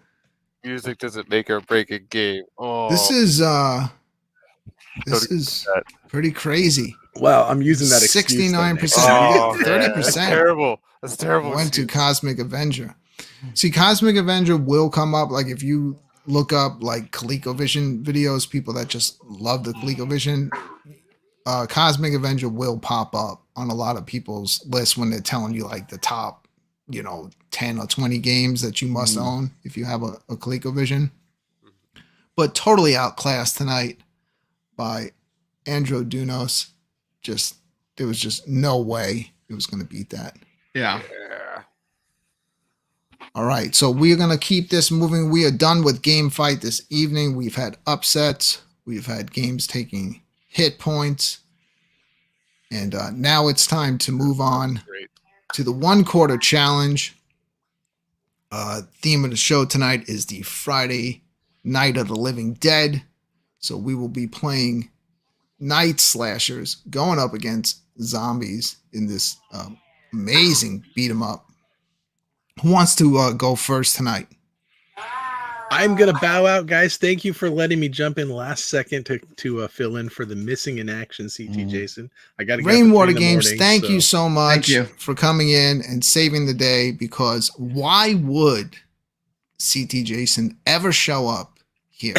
Music doesn't make or break a game. Oh, This is Don't that. pretty crazy. Well, I'm using that excuse. 69%. Oh, Yeah, man, That's 30%. terrible. That's terrible. Went to excuse. Cosmic Avenger. See, Cosmic Avenger will come up. Like if you look up like ColecoVision videos, people that just love the ColecoVision, Cosmic Avenger will pop up on a lot of people's lists when they're telling you like the top, 10 or 20 games that you must own if you have a ColecoVision. But totally outclassed tonight by Andro Dunos. There was just no way it was going to beat that. Yeah. Yeah. All right, so we are going to keep this moving. We are done with Game Fight this evening. We've had upsets. We've had games taking hit points. And now it's time to move on Great. to the 1 quarter challenge. Theme of the show tonight is the Friday Night of the Living Dead. So we will be playing night slashers going up against zombies in this amazing beat 'em up. Who wants to go first tonight? I'm gonna bow out, guys. Thank you for letting me jump in last second to fill in for the missing in action, CT Jason. I got to Rainwater Games, thank you so much you. for coming in and saving the day, because why would CT Jason ever show up here?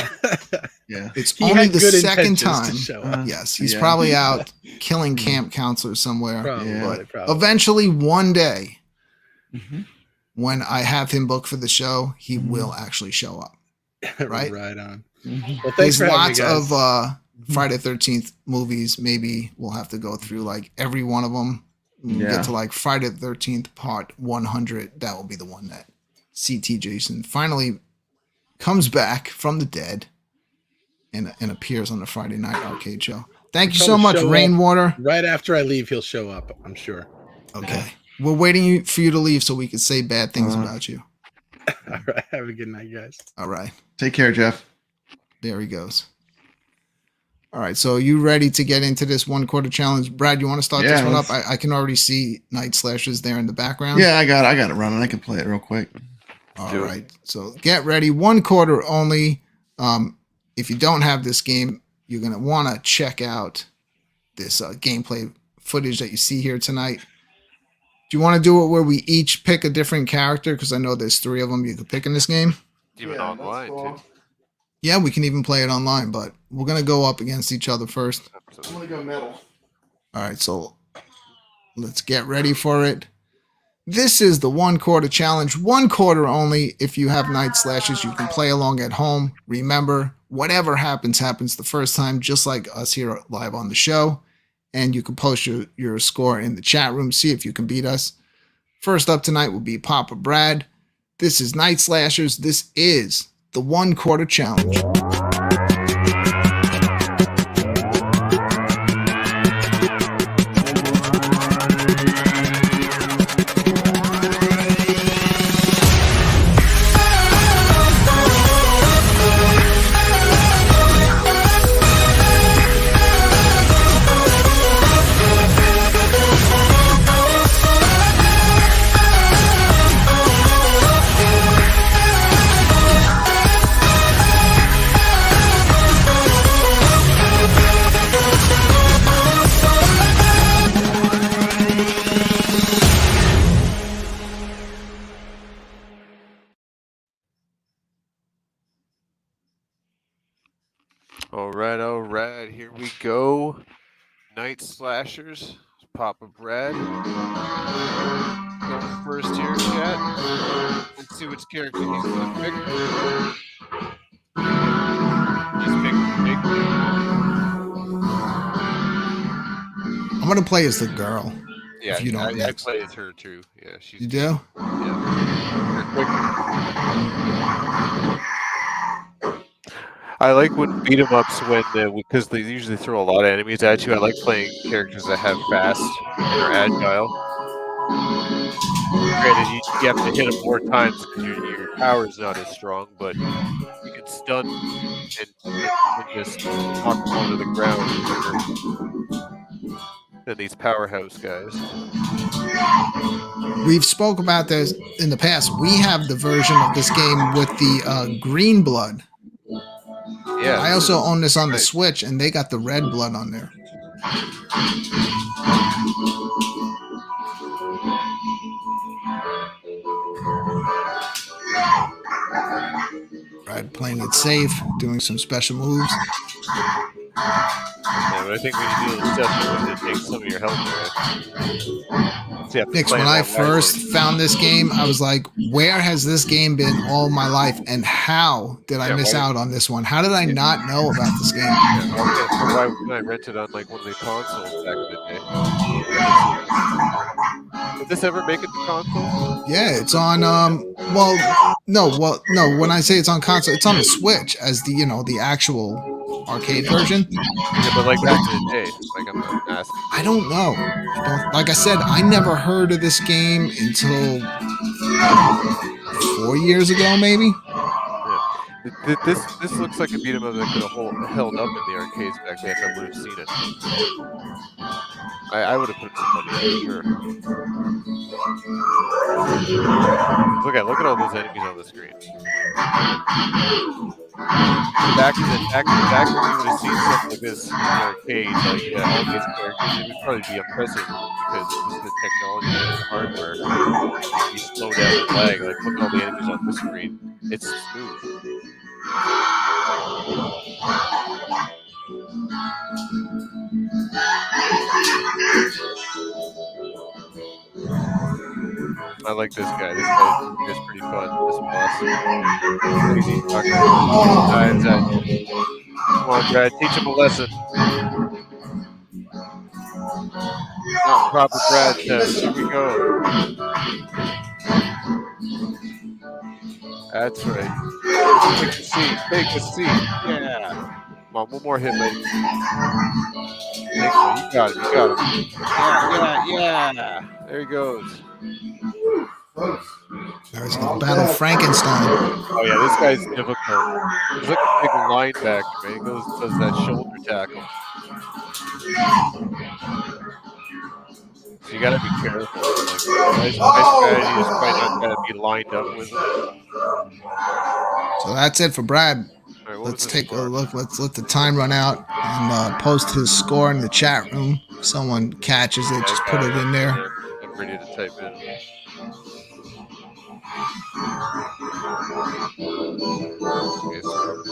Yeah. It's He only had the good second intentions to time. show up. Yes, he's Yeah. probably out killing camp counselors somewhere. Probably, Yeah. probably. Eventually, one day, Mhm. when I have him booked for the show, he will actually show up. right? Right on. Mhm. Well, thanks There's for having lots me, guys. of Friday 13th movies. Maybe we'll have to go through like every one of them. Yeah. Get to like Friday the 13th part 100. That will be the one that CT Jason finally comes back from the dead and appears on the Friday Night Arcade show. Thank you so Probably much, show up. Rainwater. Right after I leave, he'll show up, I'm sure. Okay. We're waiting for you to leave so we can say bad things about you. All right. Have a good night, guys. All right. Take care, Jeff. There he goes. All right. So you ready to get into this 1 quarter challenge? Brad, you want to start this Yeah, one up? let's- I can already see Night Slashers there in the background. Yeah, I got it running. I can play it real quick. All Do it. right. So get ready. 1 quarter only. If you don't have this game, you're going to want to check out this gameplay footage that you see here tonight. Do you want to do it where we each pick a different character? Because I know there's 3 of them you could pick in this game. Even Yeah, online, that's cool. too. Yeah, we can even play it online, but we're going to go up against each other first. I'm gonna go metal. All right, so let's get ready for it. This is the 1 quarter challenge, 1 quarter only. If you have Night Slashers, you can play along at home. Remember, whatever happens, happens the first time, just like us here live on the show. And you can post your score in the chat room, see if you can beat us. First up tonight will be Papa Brad. This is Night Slashers. This is the 1 quarter challenge. All right. Here we go. Night Slashers. Papa Brad. Going first here, chat. Let's see which character he's going to pick. He's picking big. I'm going to play as the girl. Yeah, If you don't I know. play as her too. Yeah, she's You do? I like when beat 'em ups because they usually throw a lot of enemies at you. I like playing characters that have fast and are agile. Granted, you have to hit them more times because your power is not as strong, but you can stun and just knock them onto the ground quicker than these powerhouse guys. We've spoke about this in the past. We have the version of this game with the green blood. Yeah. I also own this on the nice. Switch, and they got the red blood on there. Brad playing it safe, doing some special moves. Yeah, but I think when you do the stuff, it takes some of your health away. So you have to Nix, plan when I that first wisely. found this game, I was like, where has this game been all my life? And how did I miss out on this one? How did I not know about this game? Yeah, why wouldn't I rent it on like one of the consoles back in the day? Never seen this. Did this ever make it to console? Yeah, it's on no, when I say it's on console, it's on the Switch as the the actual arcade version. Yeah, but like back in the day, like I'm asking. I don't know. Like I said, I never heard of this game until 4 years ago, maybe. Yeah. This looks like a beat 'em up that could have held up in the arcades back then if I would have seen it. I would have put some money in for sure. Look at all those enemies on the screen. Back when we would have seen something like this in the arcade, like all these characters, it would probably be impressive because this is the technology and the hardware. You slow down the lag, like look at all the enemies on the screen. It's smooth. I like this guy. This guy's pretty fun. This boss. Crazy fucker. Dives at you. Come on, Brad. Teach him a lesson. Not proper Brad test. Here we go. That's right. Take a seat. Take a seat. Yeah. Come on, one more hit, lady. You got it. You got it. Yeah. There he goes. There's no Battle Frankenstein. Oh yeah, this guy's difficult. He's like a big linebacker, man. He does that shoulder tackle. So you gotta be careful. Like, my strategy is probably not gonna be lined up with him. So that's it for Brad. Right, Let's take a look. Let's let the time run out and post his score in the chat room. If someone catches it, just put it in there. I'm ready to type in. Okay, so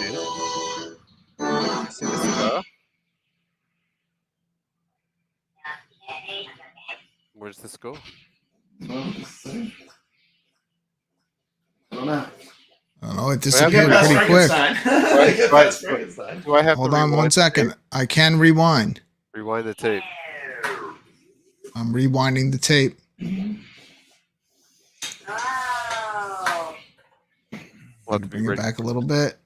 see the score? Where's the score? I don't know. I don't know. It disappeared pretty quick. Do I have Hold to on one second. I can rewind. Rewind the tape. I'm rewinding the tape. We'll have to bring it back a little bit.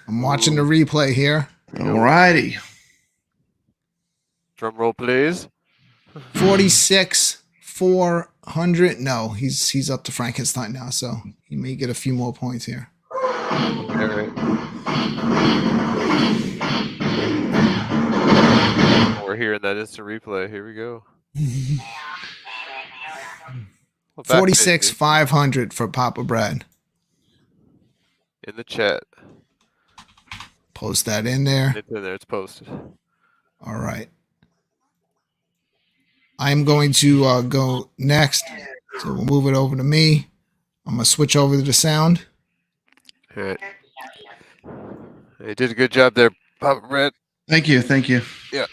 I'm watching the replay here. Alrighty. Drum roll, please. 46, 400. No, he's up to Frankenstein now, so he may get a few more points here. All right. We're hearing that instant replay. Here we go. 46, 500 for Papa Brad. In the chat. Post that in there. It's in there. It's posted. All right. I'm going to go next. So we'll move it over to me. I'm going to switch over to the sound. All right. You did a good job there, Papa Brad. Thank you. Thank you. Yeah.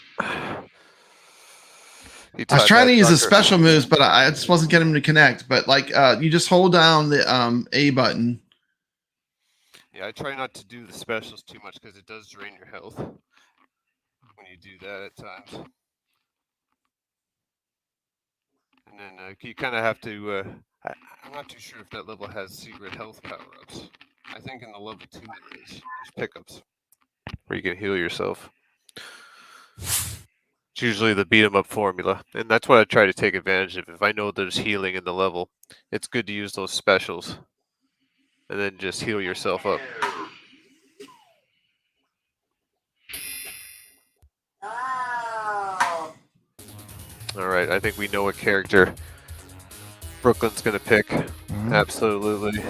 I was trying to use the special moves, but I just wasn't getting them to connect. But like, you just hold down the A button. Yeah, I try not to do the specials too much because it does drain your health when you do that at times. And then you kind of have to. I'm not too sure if that level has secret health power-ups. I think in the level 2 there's pickups where you can heal yourself. It's usually the beat 'em up formula, and that's what I try to take advantage of. If I know there's healing in the level, it's good to use those specials, and then just heal yourself up. All right, I think we know what character Brooklyn's gonna pick. Absolutely.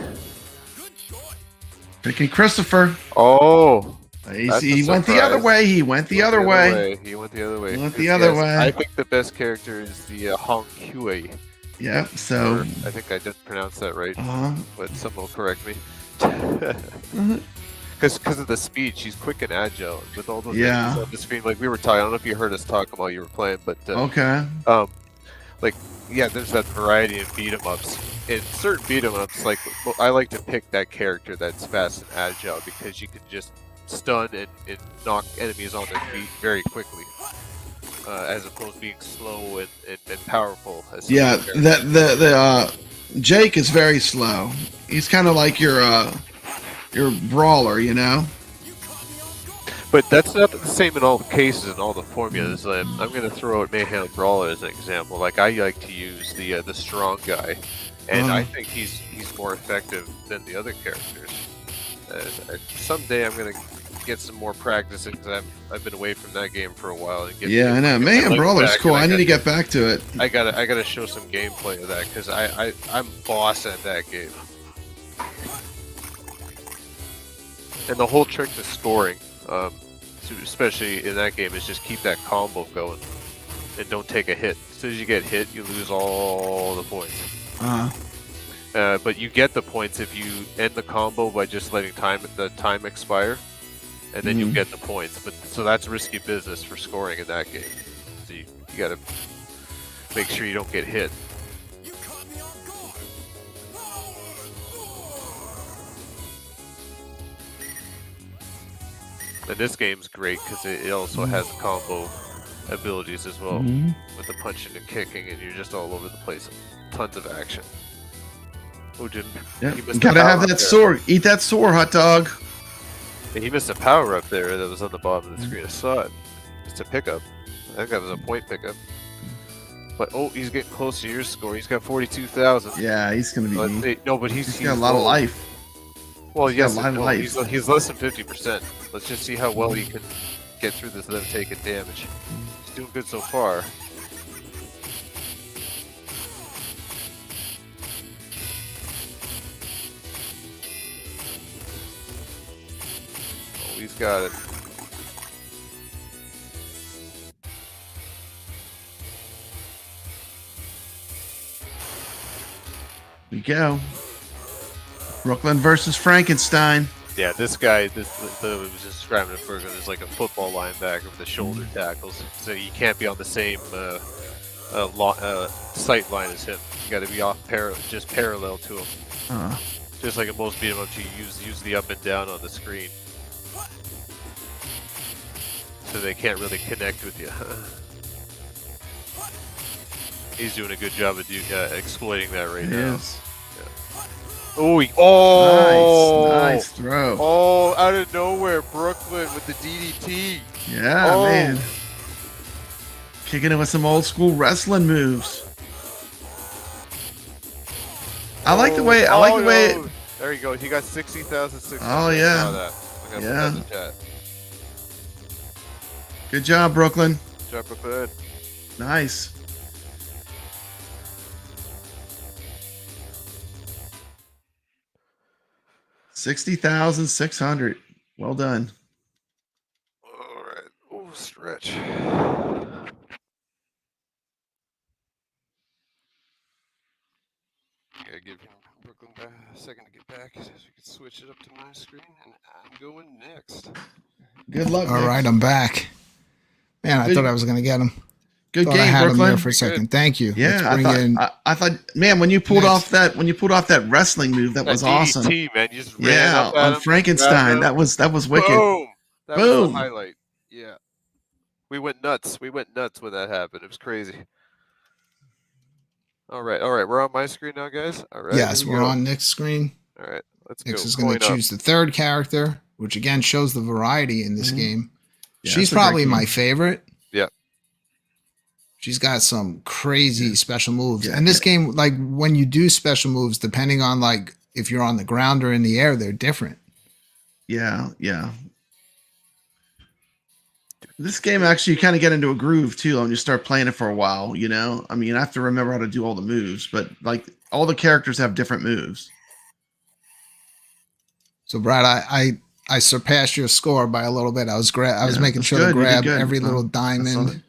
Picking Christopher. Oh, He that's a went the other surprise. way. He went the other way. He went the other way. He went 'Cause, the other yes, way. I think the best character is the Hong Hui. Yeah. So. I think I didn't pronounce that right, but someone will correct me. Because of the speed, she's quick and agile with all those enemies on the screen. Like we were talking, I don't know if you heard us talking while you were playing, but Okay. like yeah, there's that variety in beat 'em ups. In certain beat 'em ups, like I like to pick that character that's fast and agile because you can just stun and knock enemies on their feet very quickly, as opposed to being slow and powerful. As some Yeah, other characters. the Jake is very slow. He's kind of like your brawler, you know. But that's not the same in all the cases and all the formulas. I'm going to throw out Mayhem Brawler as an example. Like I like to use the strong guy, and I think he's more effective than the other characters. Someday I'm going to get some more practice because I've been away from that game for a while. And I know. Mayhem Brawler's cool. I need to get back to it. I gotta show some gameplay of that because I'm boss at that game. And the whole trick to scoring, especially in that game, is just keep that combo going and don't take a hit. As soon as you get hit, you lose all the points. But you get the points if you end the combo by just letting the time expire, and then you'll get the points. But so that's risky business for scoring in that game. So you gotta make sure you don't get hit. And this game's great because it also has combo abilities as well, with the punching and kicking, and you're just all over the place. Tons of action. Oh, Jim, Gotta have that sword. Eat that sword, hot dog. He missed a power up there that was on the bottom of the screen. I saw it. It's a pickup. I think that was a point pickup. But oh, he's getting close to your score. He's got 42,000. Yeah, he's gonna be. No, but he's got a lot of life. Well, yes, got a lot of life. he's less than 50%. Let's just see how well he can get through this without taking damage. He's doing good so far. Oh, he's got it. We go. Brooklyn versus Frankenstein. Yeah, this guy, was just describing it further, is like a football linebacker with the shoulder tackles. So you can't be on the same sight line as him. You got to be off just parallel to him. Just like in most beat 'em ups, you use the up and down on the screen, so they can't really connect with you. He's doing a good job of exploiting that right now. Yes. Nice throw. Oh, out of nowhere, Brooklyn with the DDT. Yeah, man. Kicking it with some old school wrestling moves. I like the way. There you go. He got 60,600. Oh yeah. Good job, Brooklyn. Good job, Brooklyn. Nice. $60,600. Well done. All right. Oh, stretch. Gotta give Brooklyn a second to get back so we can switch it up to my screen, and I'm going next. Good luck. All right, I'm back. Man, I thought I was gonna get him. Good Thought game, I had Brooklyn. him there for a second. Thank you. Yeah, I thought, man, when you pulled off that wrestling move, that was awesome. DDT, man, you just ran up at on him, Frankenstein, that was wicked. Boom! That was Boom! the highlight. Yeah, we went nuts. We went nuts when that happened. It was crazy. All right. We're on my screen now, guys. All right. Yes, we're on Nick's screen. All right, let's Nick's go. is going to choose the third character, which again shows the variety in this game. Yeah, She's probably my favorite. Yeah. She's got some crazy special moves. Yeah, and this game, like when you do special moves, depending on like if you're on the ground or in the air, they're different. Yeah. This game actually, you kind of get into a groove too when you start playing it for a while. You know, I mean, you have to remember how to do all the moves, but like all the characters have different moves. So, Brad, I surpassed your score by a little bit. I was Yeah, making that's sure good. to You did grab good. every little I saw diamond. that.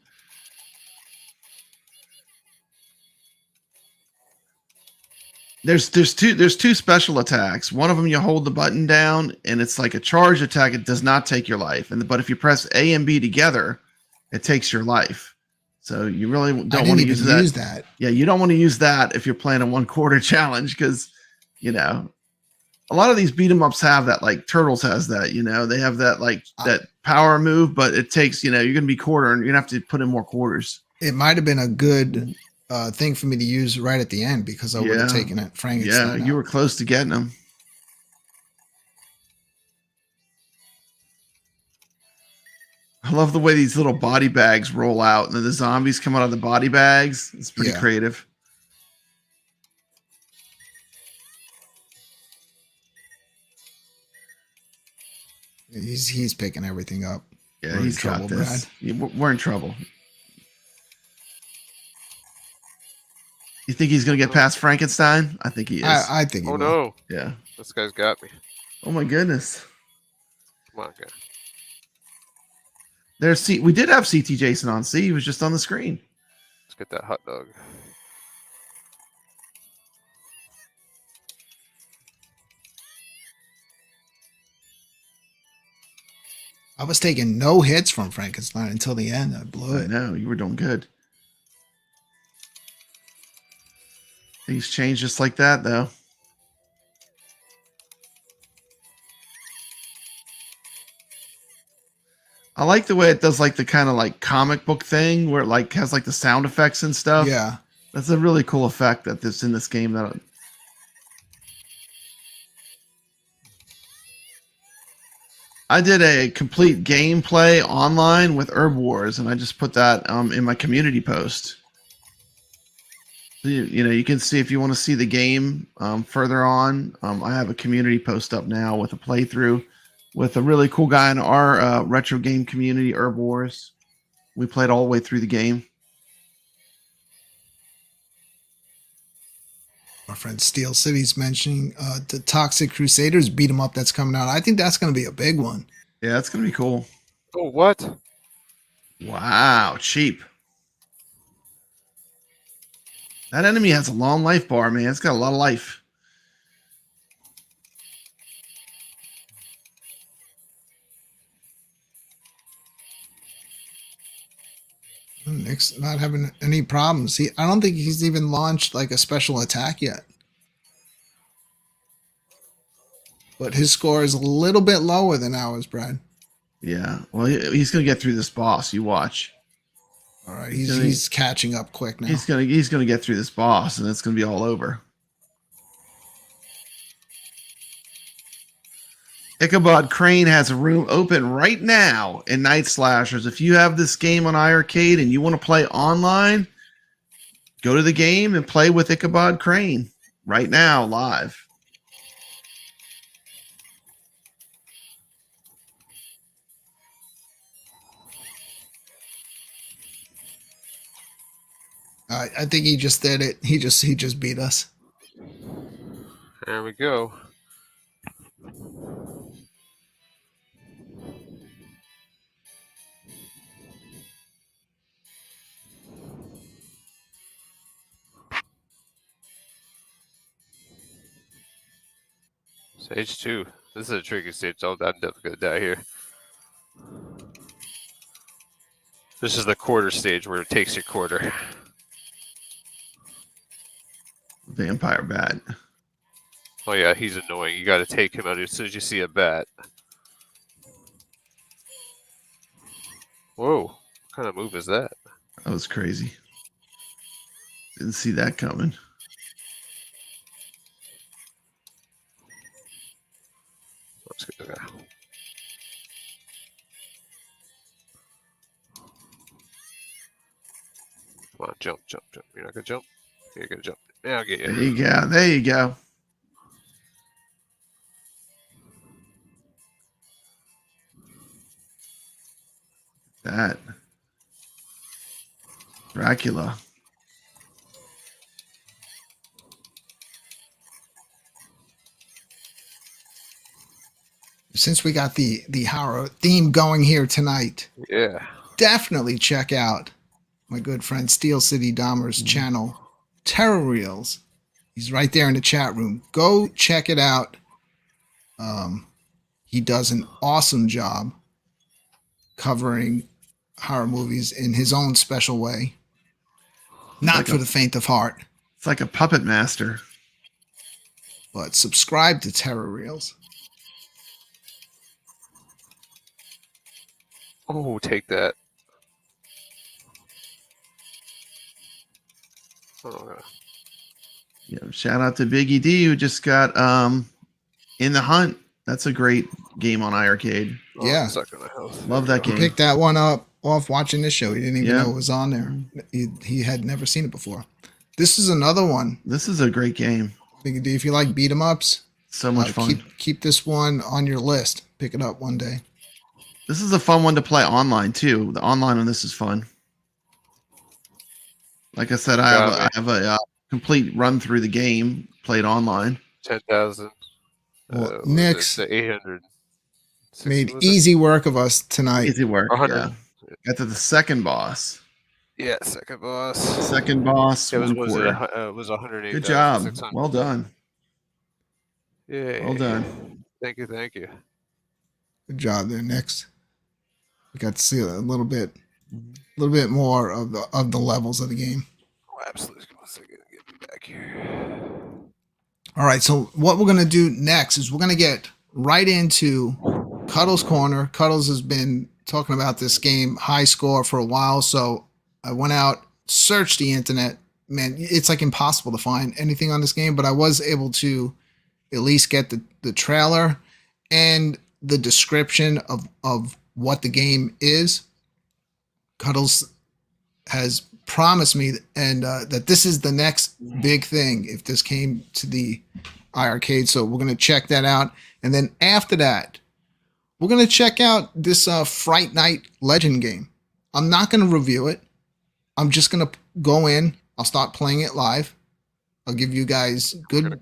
There's two special attacks. One of them you hold the button down and it's like a charge attack. It does not take your life. But if you press A and B together, it takes your life. So you really I don't want didn't to even use that. Yeah, you don't want to use that if you're playing a 1/4 challenge because you know a lot of these beat 'em ups have that. Like Turtles has that. You know they have that like that power move, but it takes you're gonna be quartering. You're gonna have to put in more quarters. It might have been a good thing for me to use right at the end because I would have taken it Frankenstein. Yeah, you were close to getting them. I love the way these little body bags roll out and then the zombies come out of the body bags. It's pretty creative. He's picking everything up. Yeah, he's got this. We're in trouble. You think he's going to get past Frankenstein? I think he is. I think he will. No. Yeah. This guy's got me. Oh, my goodness. Come on, guy. We did have CT Jason on. See, he was just on the screen. Let's get that hot dog. I was taking no hits from Frankenstein until the end. I blew it. I know. You were doing good. Things change just like that, though. I like the way it does like the kind of like comic book thing where it like has like the sound effects and stuff. Yeah. That's a really cool effect that's in this game. That I did a complete gameplay online with Herb Wars, and I just put that in my community post. You can see if you want to see the game further on. I have a community post up now with a playthrough with a really cool guy in our retro game community, Herb Wars. We played all the way through the game. Our friend Steel City's mentioning the Toxic Crusaders beat 'em up that's coming out. I think that's going to be a big one. Yeah, that's going to be cool. Oh, what? Wow, cheap. That enemy has a long life bar, man. It's got a lot of life. Nick's not having any problems. I don't think he's even launched like a special attack yet. But his score is a little bit lower than ours, Brad. Yeah. Well, he's going to get through this boss. You watch. All right. He's catching up quick now. He's gonna get through this boss, and it's going to be all over. Ichabod Crane has a room open right now in Night Slashers. If you have this game on iiRcade and you want to play online, go to the game and play with Ichabod Crane right now, live. I think he just did it. He just beat us. There we go. Stage 2. This is a tricky stage. I'm definitely going to die here. This is the quarter stage where it takes your quarter. Vampire bat. Oh yeah, he's annoying. You got to take him out as soon as you see a bat. Whoa, what kind of move is that? That was crazy. Didn't see that coming. Let's get that. Come on, jump. You're not going to jump? You're going to jump. Yeah, I'll get you. There you go. that. Dracula. Since we got the horror theme going here tonight, Yeah. definitely check out my good friend Steel City Dahmer's channel, Terror Reels. He's right there in the chat room. Go check it out. He does an awesome job covering horror movies in his own special way. Not like for the faint of heart. It's like a puppet master. But subscribe to Terror Reels. Oh, take that. Oh, Yeah, shout out to Biggie D who just got In the Hunt. That's a great game on iiRcade. Yeah. Suck on the health. Love that game. Picked that one up off watching this show. He didn't even Yeah. know it was on there. He had never seen it before. This is another one. This is a great game. Biggie D, if you like beat 'em ups, So much fun. Keep this one on your list. Pick it up one day. This is a fun one to play online too. The online on this is fun. Like I said, I have a complete run through the game. Played online. 10,000. Well, Nick's 800. made easy work of us tonight. Easy work. 100. Yeah. Got to the second boss. Yeah, second boss. Second boss. It was 108. Good job. Well done. Yeah. Well done. Thank you. Good job there, Nick's. We got to see a little bit more of the levels of the game. Oh, absolutely. One second. Get me back here. All right, so what we're going to do next is we're going to get right into Cuddles' Corner. Cuddles has been talking about this game, High Score, for a while, so I went out, searched the internet. Man, it's like impossible to find anything on this game, but I was able to at least get the trailer and the description of what the game is. Cuddles has promised me that this is the next big thing if this came to the iiRcade. So we're going to check that out. And then after that, we're going to check out this Fright Night Legend game. I'm not going to review it. I'm just going to go in. I'll start playing it live. I'll give you guys good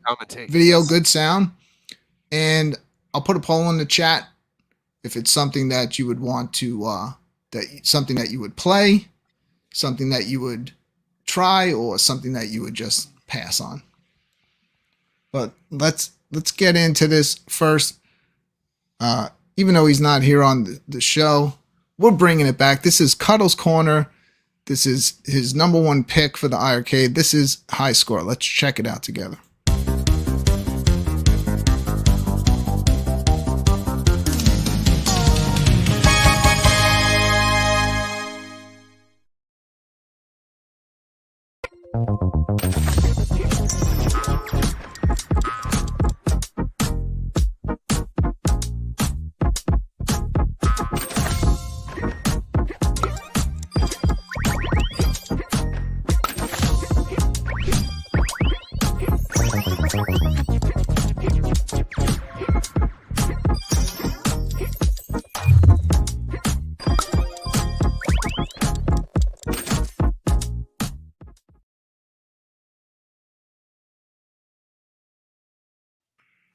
video, good sound. And I'll put a poll in the chat if it's something that you would want to, something that you would play, something that you would try, or something that you would just pass on. But let's get into this first. Even though he's not here on the show, we're bringing it back. This is Cuddles' Corner. This is his number one pick for the iiRcade. This is High Score. Let's check it out together.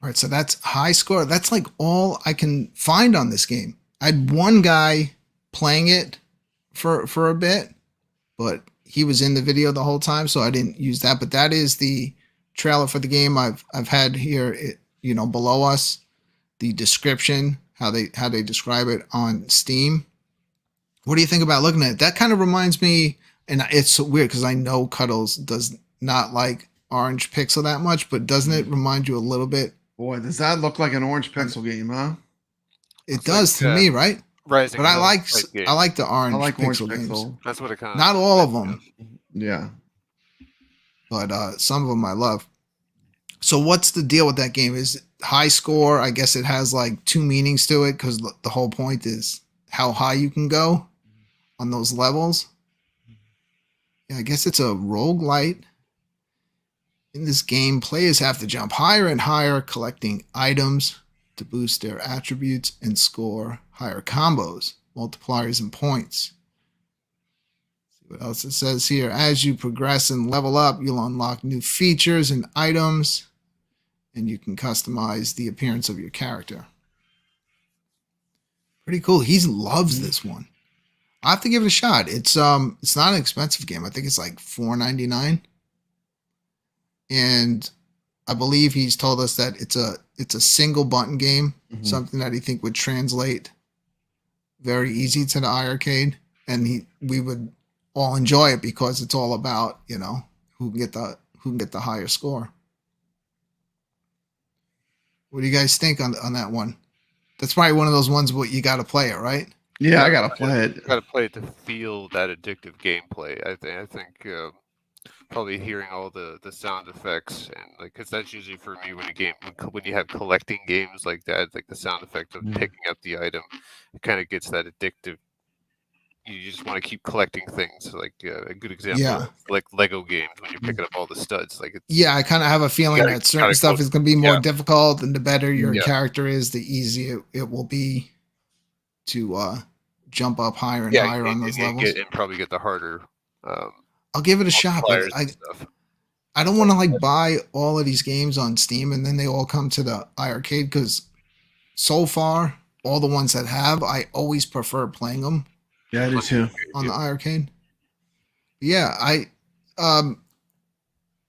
All right, so that's High Score. That's like all I can find on this game. I had one guy playing it for a bit, but he was in the video the whole time, so I didn't use that. But that is the trailer for the game. I've had here, below us, the description, how they describe it on Steam. What do you think about looking at it? That kind of reminds me, and it's so weird because I know Cuddles does not like Orange Pixel that much, but doesn't it remind you a little bit? Boy, does that look like an Orange Pixel game, huh? It does to me, right? Rising. But I like the Orange Pixel games. That's what it kind of. Not all of them. Yeah. But some of them I love. So what's the deal with that game? Is High Score? I guess it has like two meanings to it because the whole point is how high you can go on those levels. Yeah, I guess it's a roguelite. In this game, players have to jump higher and higher, collecting items to boost their attributes and score higher combos. multipliers and points. See what else it says here. As you progress and level up, you'll unlock new features and items, and you can customize the appearance of your character. Pretty cool. He loves this one. I have to give it a shot. It's not an expensive game. I think it's like $4.99. And I believe he's told us that it's a single button game, something that he think would translate very easy to the iiRcade, and we would all enjoy it because it's all about, you know, who can get the higher score. What do you guys think on that one? That's probably one of those ones where you got to play it, right? Yeah, I gotta play it. You gotta play it to feel that addictive gameplay. I think probably hearing all the sound effects, and like, because that's usually for me when you have collecting games like that, like the sound effect of picking up the item, it kind of gets that addictive. You just want to keep collecting things. Like a good example, like Lego games when you're picking up all the studs. Like I kind of have a feeling that certain stuff is going to be more difficult, and the better your character is, the easier it will be to jump up higher and higher on those levels. And probably get the harder. I'll give it a shot, but I don't want to like buy all of these games on Steam and then they all come to the iiRcade, because so far all the ones that have, I always prefer playing them. Yeah, I do too. On the iiRcade. Yeah,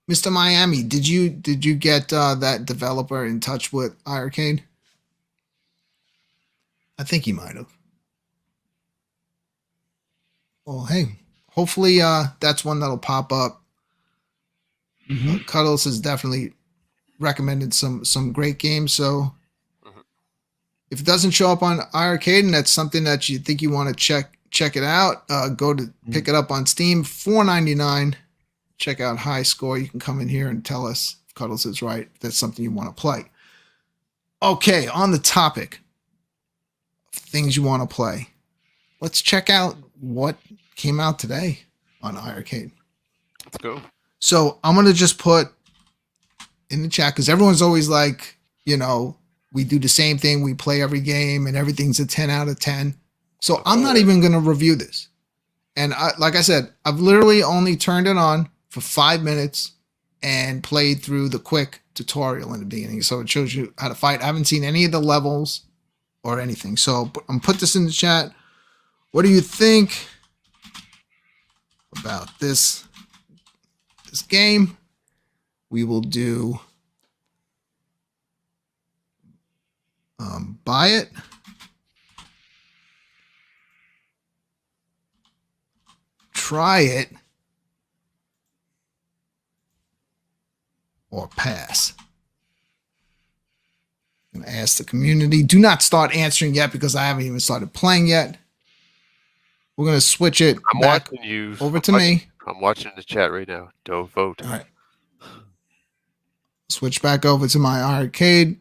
Mr. Miami, did you get that developer in touch with iiRcade? I think he might have. Well, hey, hopefully that's one that'll pop up. Cuddles has definitely recommended some great games, so if it doesn't show up on iiRcade and that's something that you think you want to check it out, go to pick it up on Steam, $4.99. Check out High Score. You can come in here and tell us if Cuddles is right, if that's something you want to play. Okay, on the topic of things you want to play, let's check out what came out today on iiRcade. Let's go. So I'm going to just put in the chat, because everyone's always like, you know, we do the same thing. We play every game and everything's a 10 out of 10. So I'm not even going to review this. And like I said, I've literally only turned it on for 5 minutes and played through the quick tutorial in the beginning. So it shows you how to fight. I haven't seen any of the levels or anything. So I'm put this in the chat. What do you think about this game? We will do buy it, try it, or pass. I'm going to ask the community. Do not start answering yet, because I haven't even started playing yet. We're going to switch it back over to me. I'm watching the chat right now. Don't vote. All right. Switch back over to my iiRcade.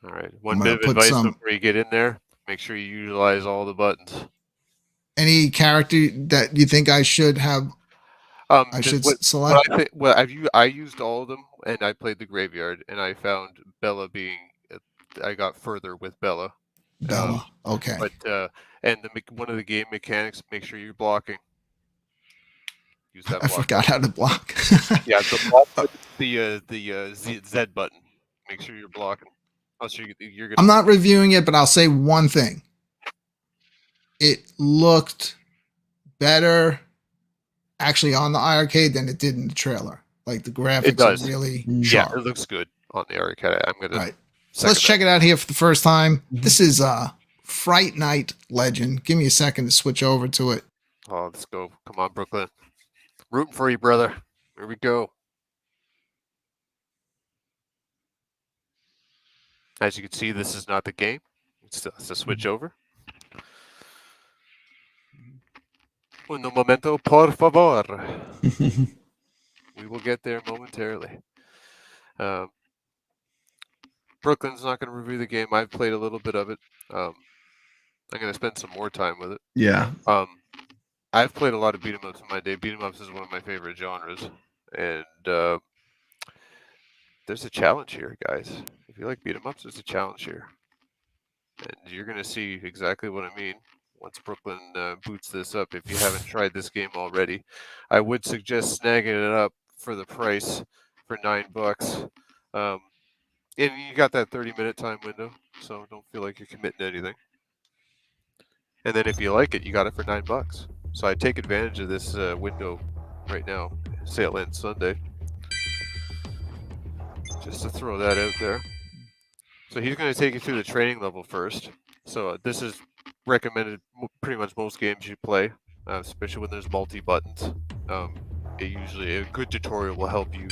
All right. One bit of advice before you get in there: make sure you utilize all the buttons. Any character that you think I should have? I should select. I used all of them, and I played the graveyard, and I found Bella being. I got further with Bella. Bella. Okay. But and one of the game mechanics: make sure you're blocking. Use that. I forgot how to block. Yeah, the Z button. Make sure you're blocking. You're gonna. I'm not reviewing it, but I'll say one thing. It looked better actually on the iiRcade than it did in the trailer. Like the graphics are really sharp. Yeah, it looks good on the iiRcade. I'm gonna. Right. So let's check it out here for the first time. This is Fright Night Legend. Give me a second to switch over to it. Oh, let's go. Come on, Brooklyn. Rooting for you, brother. Here we go. As you can see, this is not the game. It's a switch over. Un momento, por favor. We will get there momentarily. Brooklyn's not going to review the game. I've played a little bit of it. I'm going to spend some more time with it. Yeah. I've played a lot of beat 'em ups in my day. Beat 'em ups is one of my favorite genres, and there's a challenge here, guys. If you like beat 'em ups, there's a challenge here, and you're going to see exactly what I mean once Brooklyn boots this up. If you haven't tried this game already, I would suggest snagging it up for the price for $9. And you got that 30-minute time window, so don't feel like you're committing to anything. And then if you like it, you got it for $9. So I take advantage of this window right now. Sale ends Sunday. Just to throw that out there. So he's going to take you through the training level first. So this is recommended pretty much most games you play, especially when there's multi-buttons. Usually a good tutorial will help you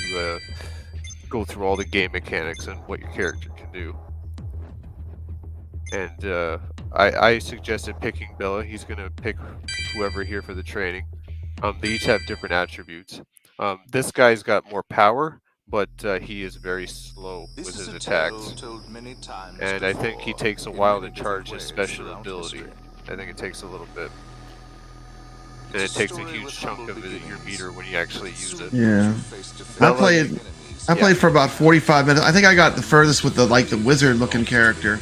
go through all the game mechanics and what your character can do. And I suggested picking Bella. He's going to pick whoever here for the training. They each have different attributes. This guy's got more power, but he is very slow with his attacks. And I think he takes a while to charge his special ability. I think it takes a little bit. And it takes a huge chunk of your meter when you actually use it. Yeah. I played for about 45 minutes. I think I got the furthest with the wizard looking character.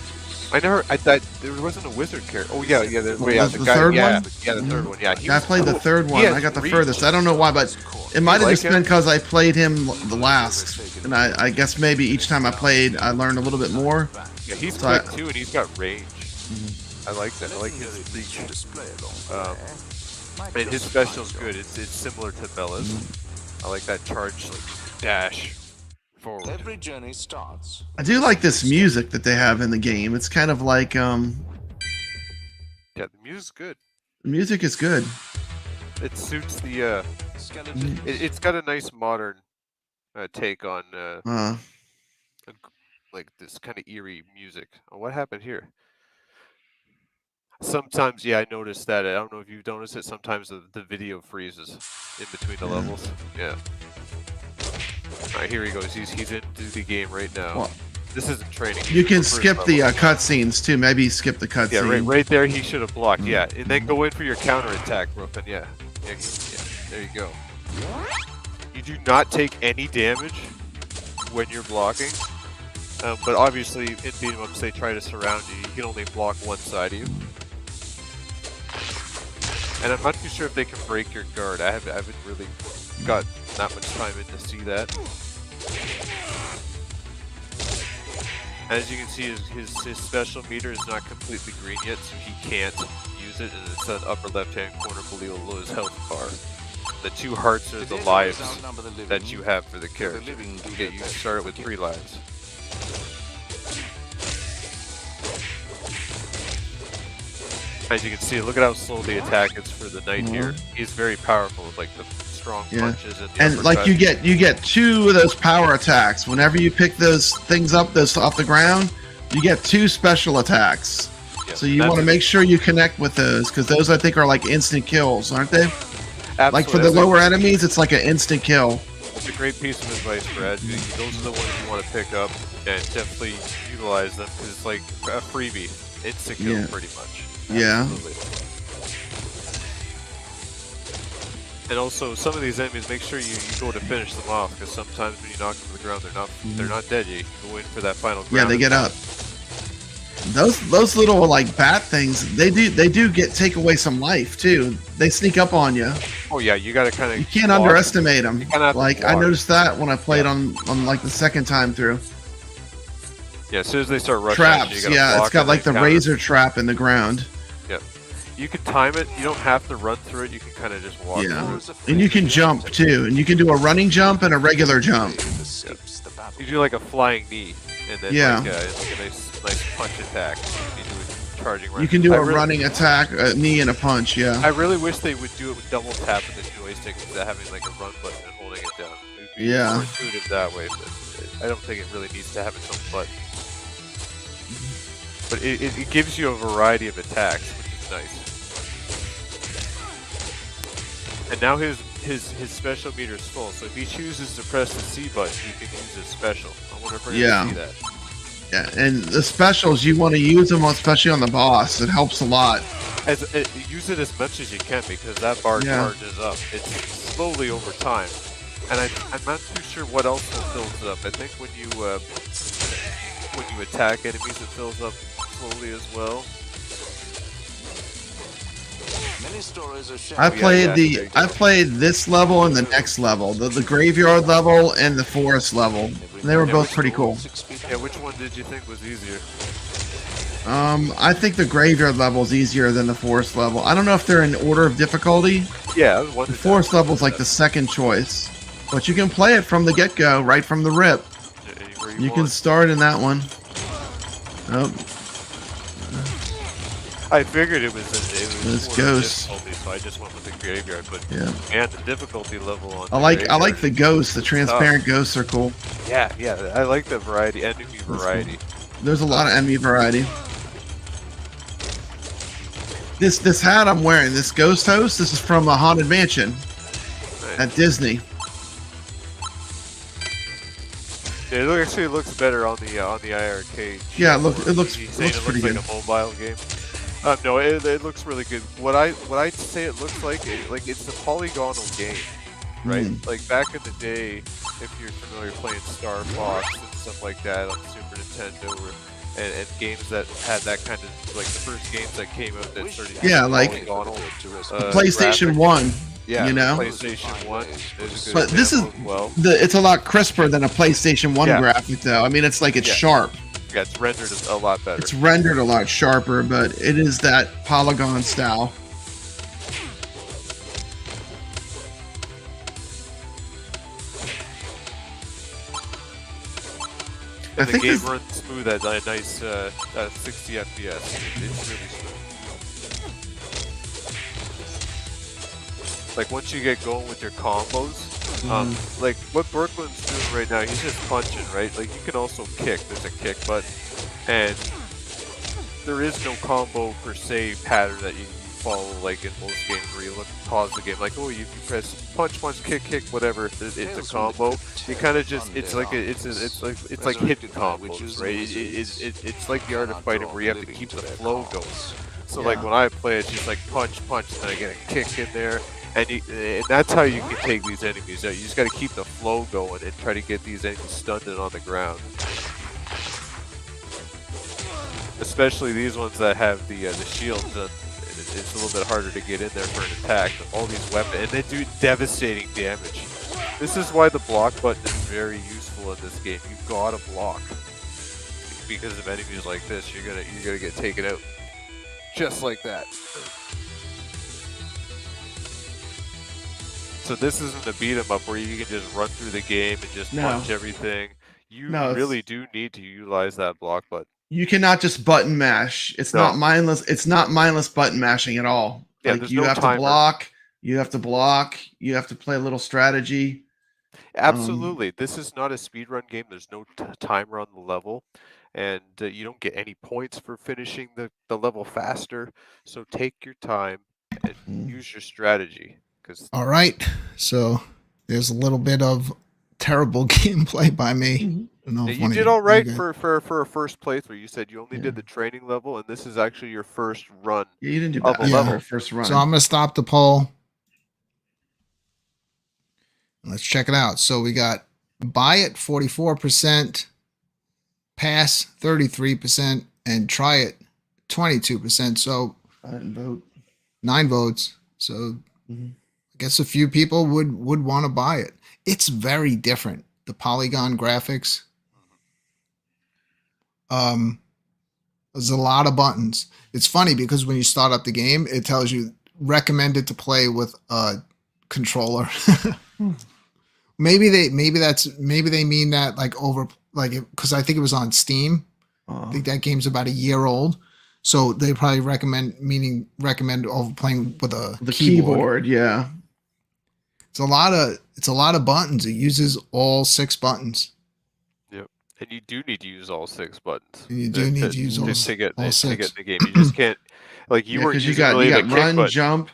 I thought there wasn't a wizard character. Oh yeah, the third one. Yeah, the third one. Yeah, I played the third one. I got the furthest. I don't know why, but it might have just been because I played him the last, and I guess maybe each time I played, I learned a little bit more. Yeah, he's quick too, and he's got range. I like that. I like his reach. And his special's good. It's similar to Bella's. I like that charge dash. Forward. Every journey starts. I do like this music that they have in the game. It's kind of like yeah, the music's good. The music is good. It suits the it's got a nice modern take on like this kind of eerie music. Oh, what happened here? Sometimes, yeah, I noticed that. I don't know if you've noticed it. Sometimes the video freezes in between the levels. Yeah. Alright, here he goes. He's into the game right now. Well, this isn't training. You can skip the cutscenes too. Maybe skip the cutscene. Yeah, right there. He should have blocked. Yeah, and then go in for your counter attack, Brooklyn. Yeah, there you go. You do not take any damage when you're blocking, but obviously in beat 'em ups they try to surround you. You can only block one side of you. And I'm not too sure if they can break your guard. I haven't really got that much time in to see that. As you can see, his special meter is not completely green yet, so he can't use it, and it's in the upper left-hand corner below his health bar. The 2 hearts are the lives that you have for the character. You start with 3 lives. As you can see, look at how slow the attack is for the knight here. He's very powerful with like the strong punches and like you get 2 of those power attacks. Whenever you pick those things up, those off the ground, you get 2 special attacks. Yeah, so you want to make sure you connect with those, because those I think are like instant kills, aren't they? Absolutely. Like for the lower enemies, it's like an instant kill. It's a great piece of advice, Brad. Those are the ones you want to pick up and definitely utilize them, because it's like a freebie. Instant kill, pretty much. Yeah. Absolutely. And also, some of these enemies, make sure you go to finish them off, because sometimes when you knock them to the ground, they're not dead yet. You can go in for that final ground. Yeah, they get up. Those little like bat things, they do take away some life too. They sneak up on you. Oh yeah, you gotta kind of. You can't underestimate them. Like I noticed that when I played on like the second time through. Yeah, as soon as they start rushing, traps. It's got like the razor trap in the ground. Yep. You can time it. You don't have to run through it. You can kind of just walk through it. And you can jump too. And you can do a running jump and a regular jump. Yep. You do like a flying knee, and then like a nice punch attack. You do a charging run. You can do a running attack, a knee, and a punch. Yeah. I really wish they would do it with double tap with the joystick instead of having like a run button and holding it down. It would be more intuitive that way, but I don't think it really needs to have its own button. But it gives you a variety of attacks, which is nice. And now his special meter is full, so if he chooses to press the C button, he can use his special. I wonder if we're going to see that. Yeah, and the specials, you want to use them, especially on the boss. It helps a lot. Use it as much as you can, because that bar charges up. It's slowly over time. And I'm not too sure what else fills it up. I think when you attack enemies, it fills up slowly as well. I played yeah, I played this level and the next level, the graveyard level and the forest level. And they were both pretty cool. Yeah, which one did you think was easier? I think the graveyard level is easier than the forest level. I don't know if they're in order of difficulty. Yeah, The forest level is like the second choice, but you can play it from the get-go, right from the rip. You can start in that one. Oh, I figured it was It's more ghosts. difficulty, so I just went with the graveyard. But yeah. man, the difficulty level on I like the ghosts. The transparent ghosts are cool. Yeah, I like the variety, enemy variety. There's a lot of enemy variety. This hat I'm wearing, this Ghost Host, this is from a Haunted Mansion at Disney. Yeah, it actually looks better on the iiRcade. Yeah, it looks pretty like good. a mobile game. No, it looks really good. What I'd say it looks like it's a polygonal game, right? Like back in the day, if you're familiar playing Star Fox and stuff like that on Super Nintendo, and games that had that kind of like the first games that came out that started like polygonal, PlayStation 1. Yeah, you know, PlayStation 1 is a good but this is well. it's a lot crisper than a PlayStation 1 Yeah. graphic, though. I mean, it's like it's sharp. Yeah, it's rendered a lot better. It's rendered a lot sharper, but it is that polygon style. And I the think game this- runs smooth at a nice 60 FPS. It's really smooth. Like once you get going with your combos, like what Brooklyn's doing right now, he's just punching, right? Like you can also kick. There's a kick button, and there is no combo per se pattern that you follow like in most games where you pause the game like, oh, you press punch, kick, whatever. It's a combo. You kind of just it's like hidden combos, right? It's like the art of fighting where you have to keep the flow going. So like when I play, it's just like punch, and then I get a kick in there. And that's how you can take these enemies out. You just got to keep the flow going and try to get these enemies stunned and on the ground. Especially these ones that have the shields. It's a little bit harder to get in there for an attack. All these weapons, and they do devastating damage. This is why the block button is very useful in this game. You've got to block because of enemies like this. You're gonna get taken out just like that. So this isn't a beat 'em up where you can just run through the game and just punch everything. You really do need to utilize that block button. You cannot just button mash. It's not mindless. It's not mindless button mashing at all. Yeah, like you have to block. You have to block. You have to play a little strategy. Absolutely. This is not a speedrun game. There's no timer on the level. And you don't get any points for finishing the level faster. So take your time and use your strategy. All right, so there's a little bit of terrible gameplay by me. You did all right for a first playthrough. You said you only did the training level, and this is actually your first run. Yeah, you didn't do bad. Level. First run. So I'm gonna stop the poll. Let's check it out. So we got buy it 44%, pass 33%, and try it 22%. So I didn't vote. 9 votes. So I guess a few people would want to buy it. It's very different. The polygon graphics. There's a lot of buttons. It's funny because when you start up the game, it tells you recommended to play with a controller. Maybe they mean that because I think it was on Steam. I think that game's about a year old. So they probably recommend over playing with a keyboard. Yeah. It's a lot of buttons. It uses all 6 buttons. Yep. And you do need to use all 6 buttons. And you do need to use all 6. To get in the game. You just can't you were you got run, jump.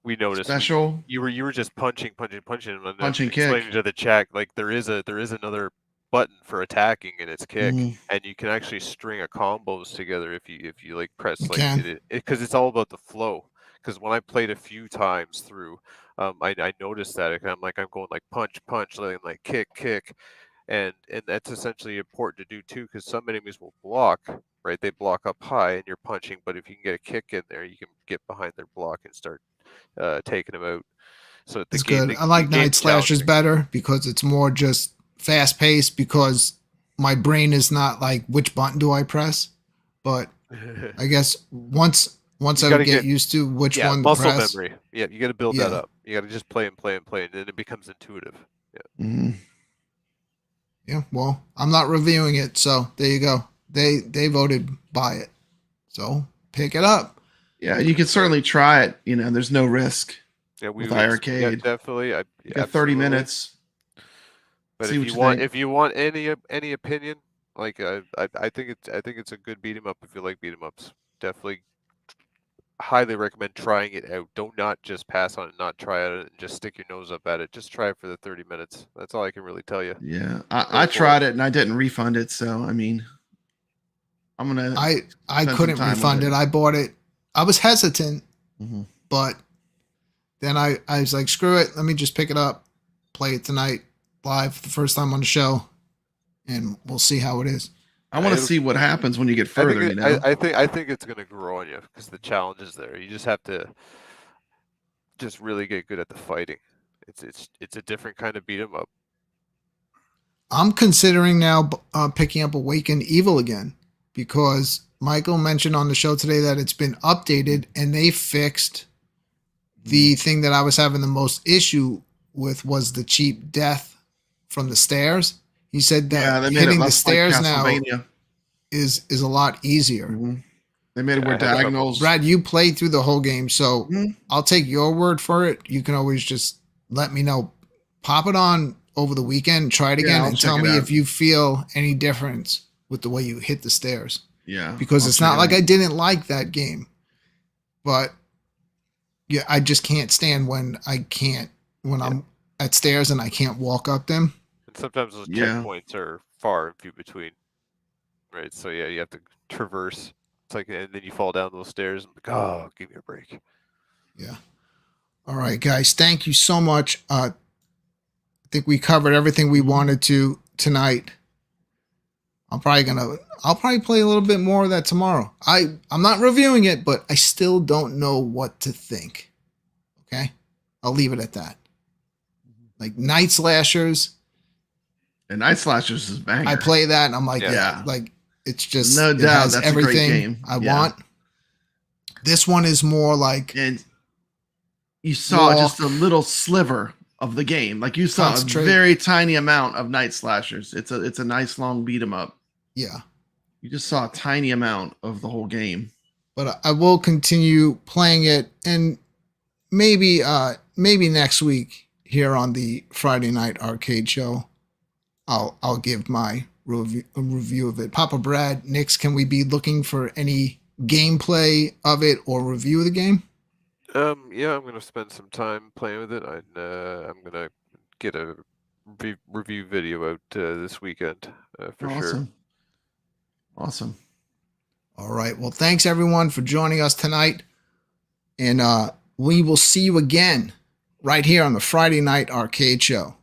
We noticed special. You were just punching, and punching, explaining kick. to the chat like there is another button for attacking, and it's kick, and you can actually string a combos together if you like press because it's all about the flow. Because when I played a few times through, I noticed that I'm going like punch, like kick, and that's essentially important to do too, because some enemies will block, right? They block up high and you're punching, but if you can get a kick in there, you can get behind their block and start taking them out. So the It's game, good. I like Night Slashers better because it's more just fast paced, because my brain is not like, which button do I press? But I guess once I get used to which one to muscle press. memory. Yeah, you got to build that up. You got to just play and play and play, and then it becomes intuitive. Yeah. Mm-hmm. Yeah. Well, I'm not reviewing it, so there you go. They voted buy it, so pick it up. Yeah, you can certainly try it. You know, there's no risk. Yeah, with iiRcade. Yeah, definitely. You got 30 minutes. But See if you want any opinion, like I think it's a good beat 'em up if you like beat 'em ups. Definitely highly recommend trying it out. Don't not just pass on it, not try it, and just stick your nose up at it. Just try it for the 30 minutes. That's all I can really tell you. Yeah, I tried it and I didn't refund it. So I mean, I'm gonna. I couldn't refund it. I bought it. I was hesitant, but then I was like, screw it. Let me just pick it up, play it tonight live for the first time on the show, and we'll see how it is. I want to see what happens when you get further. I think it's gonna grow on you because the challenge is there. You just have to just really get good at the fighting. It's a different kind of beat 'em up. I'm considering now picking up Awakened Evil again, because Michael mentioned on the show today that it's been updated and they fixed the thing that I was having the most issue with, was the cheap death from the stairs. He said that hitting the stairs now is a lot easier. They made it where diagonals. Brad, you played through the whole game, so I'll take your word for it. You can always just let me know. Pop it on over the weekend, try it again, and tell me if you feel any difference with the way you hit the stairs. Yeah. Because it's not like I didn't like that game, but yeah, I just can't stand when I'm at stairs and I can't walk up them. And sometimes those checkpoints are far and few between, right? So yeah, you have to traverse. It's like, and then you fall down those stairs and like, oh, give me a break. Yeah. All right, guys. Thank you so much. I think we covered everything we wanted to tonight. I'll probably play a little bit more of that tomorrow. I'm not reviewing it, but I still don't know what to think. Okay? I'll leave it at that. Like Night Slashers. And Night Slashers is banger. I play that and I'm like, like it's just no doubt, it has that's everything a great game. I want. This one is more like, and you saw just a little sliver of the game. Like you saw a very tiny amount of Night Slashers. It's a nice long beat 'em up. Yeah. You just saw a tiny amount of the whole game. But I will continue playing it, and maybe next week here on the Friday Night Arcade Show, I'll give my review of it. Papa Brad, Nix, can we be looking for any gameplay of it or review of the game? Yeah, I'm gonna spend some time playing with it. I'm gonna get a review video out this weekend for sure. Awesome. All right. Well, thanks everyone for joining us tonight, and we will see you again right here on the Friday Night Arcade Show.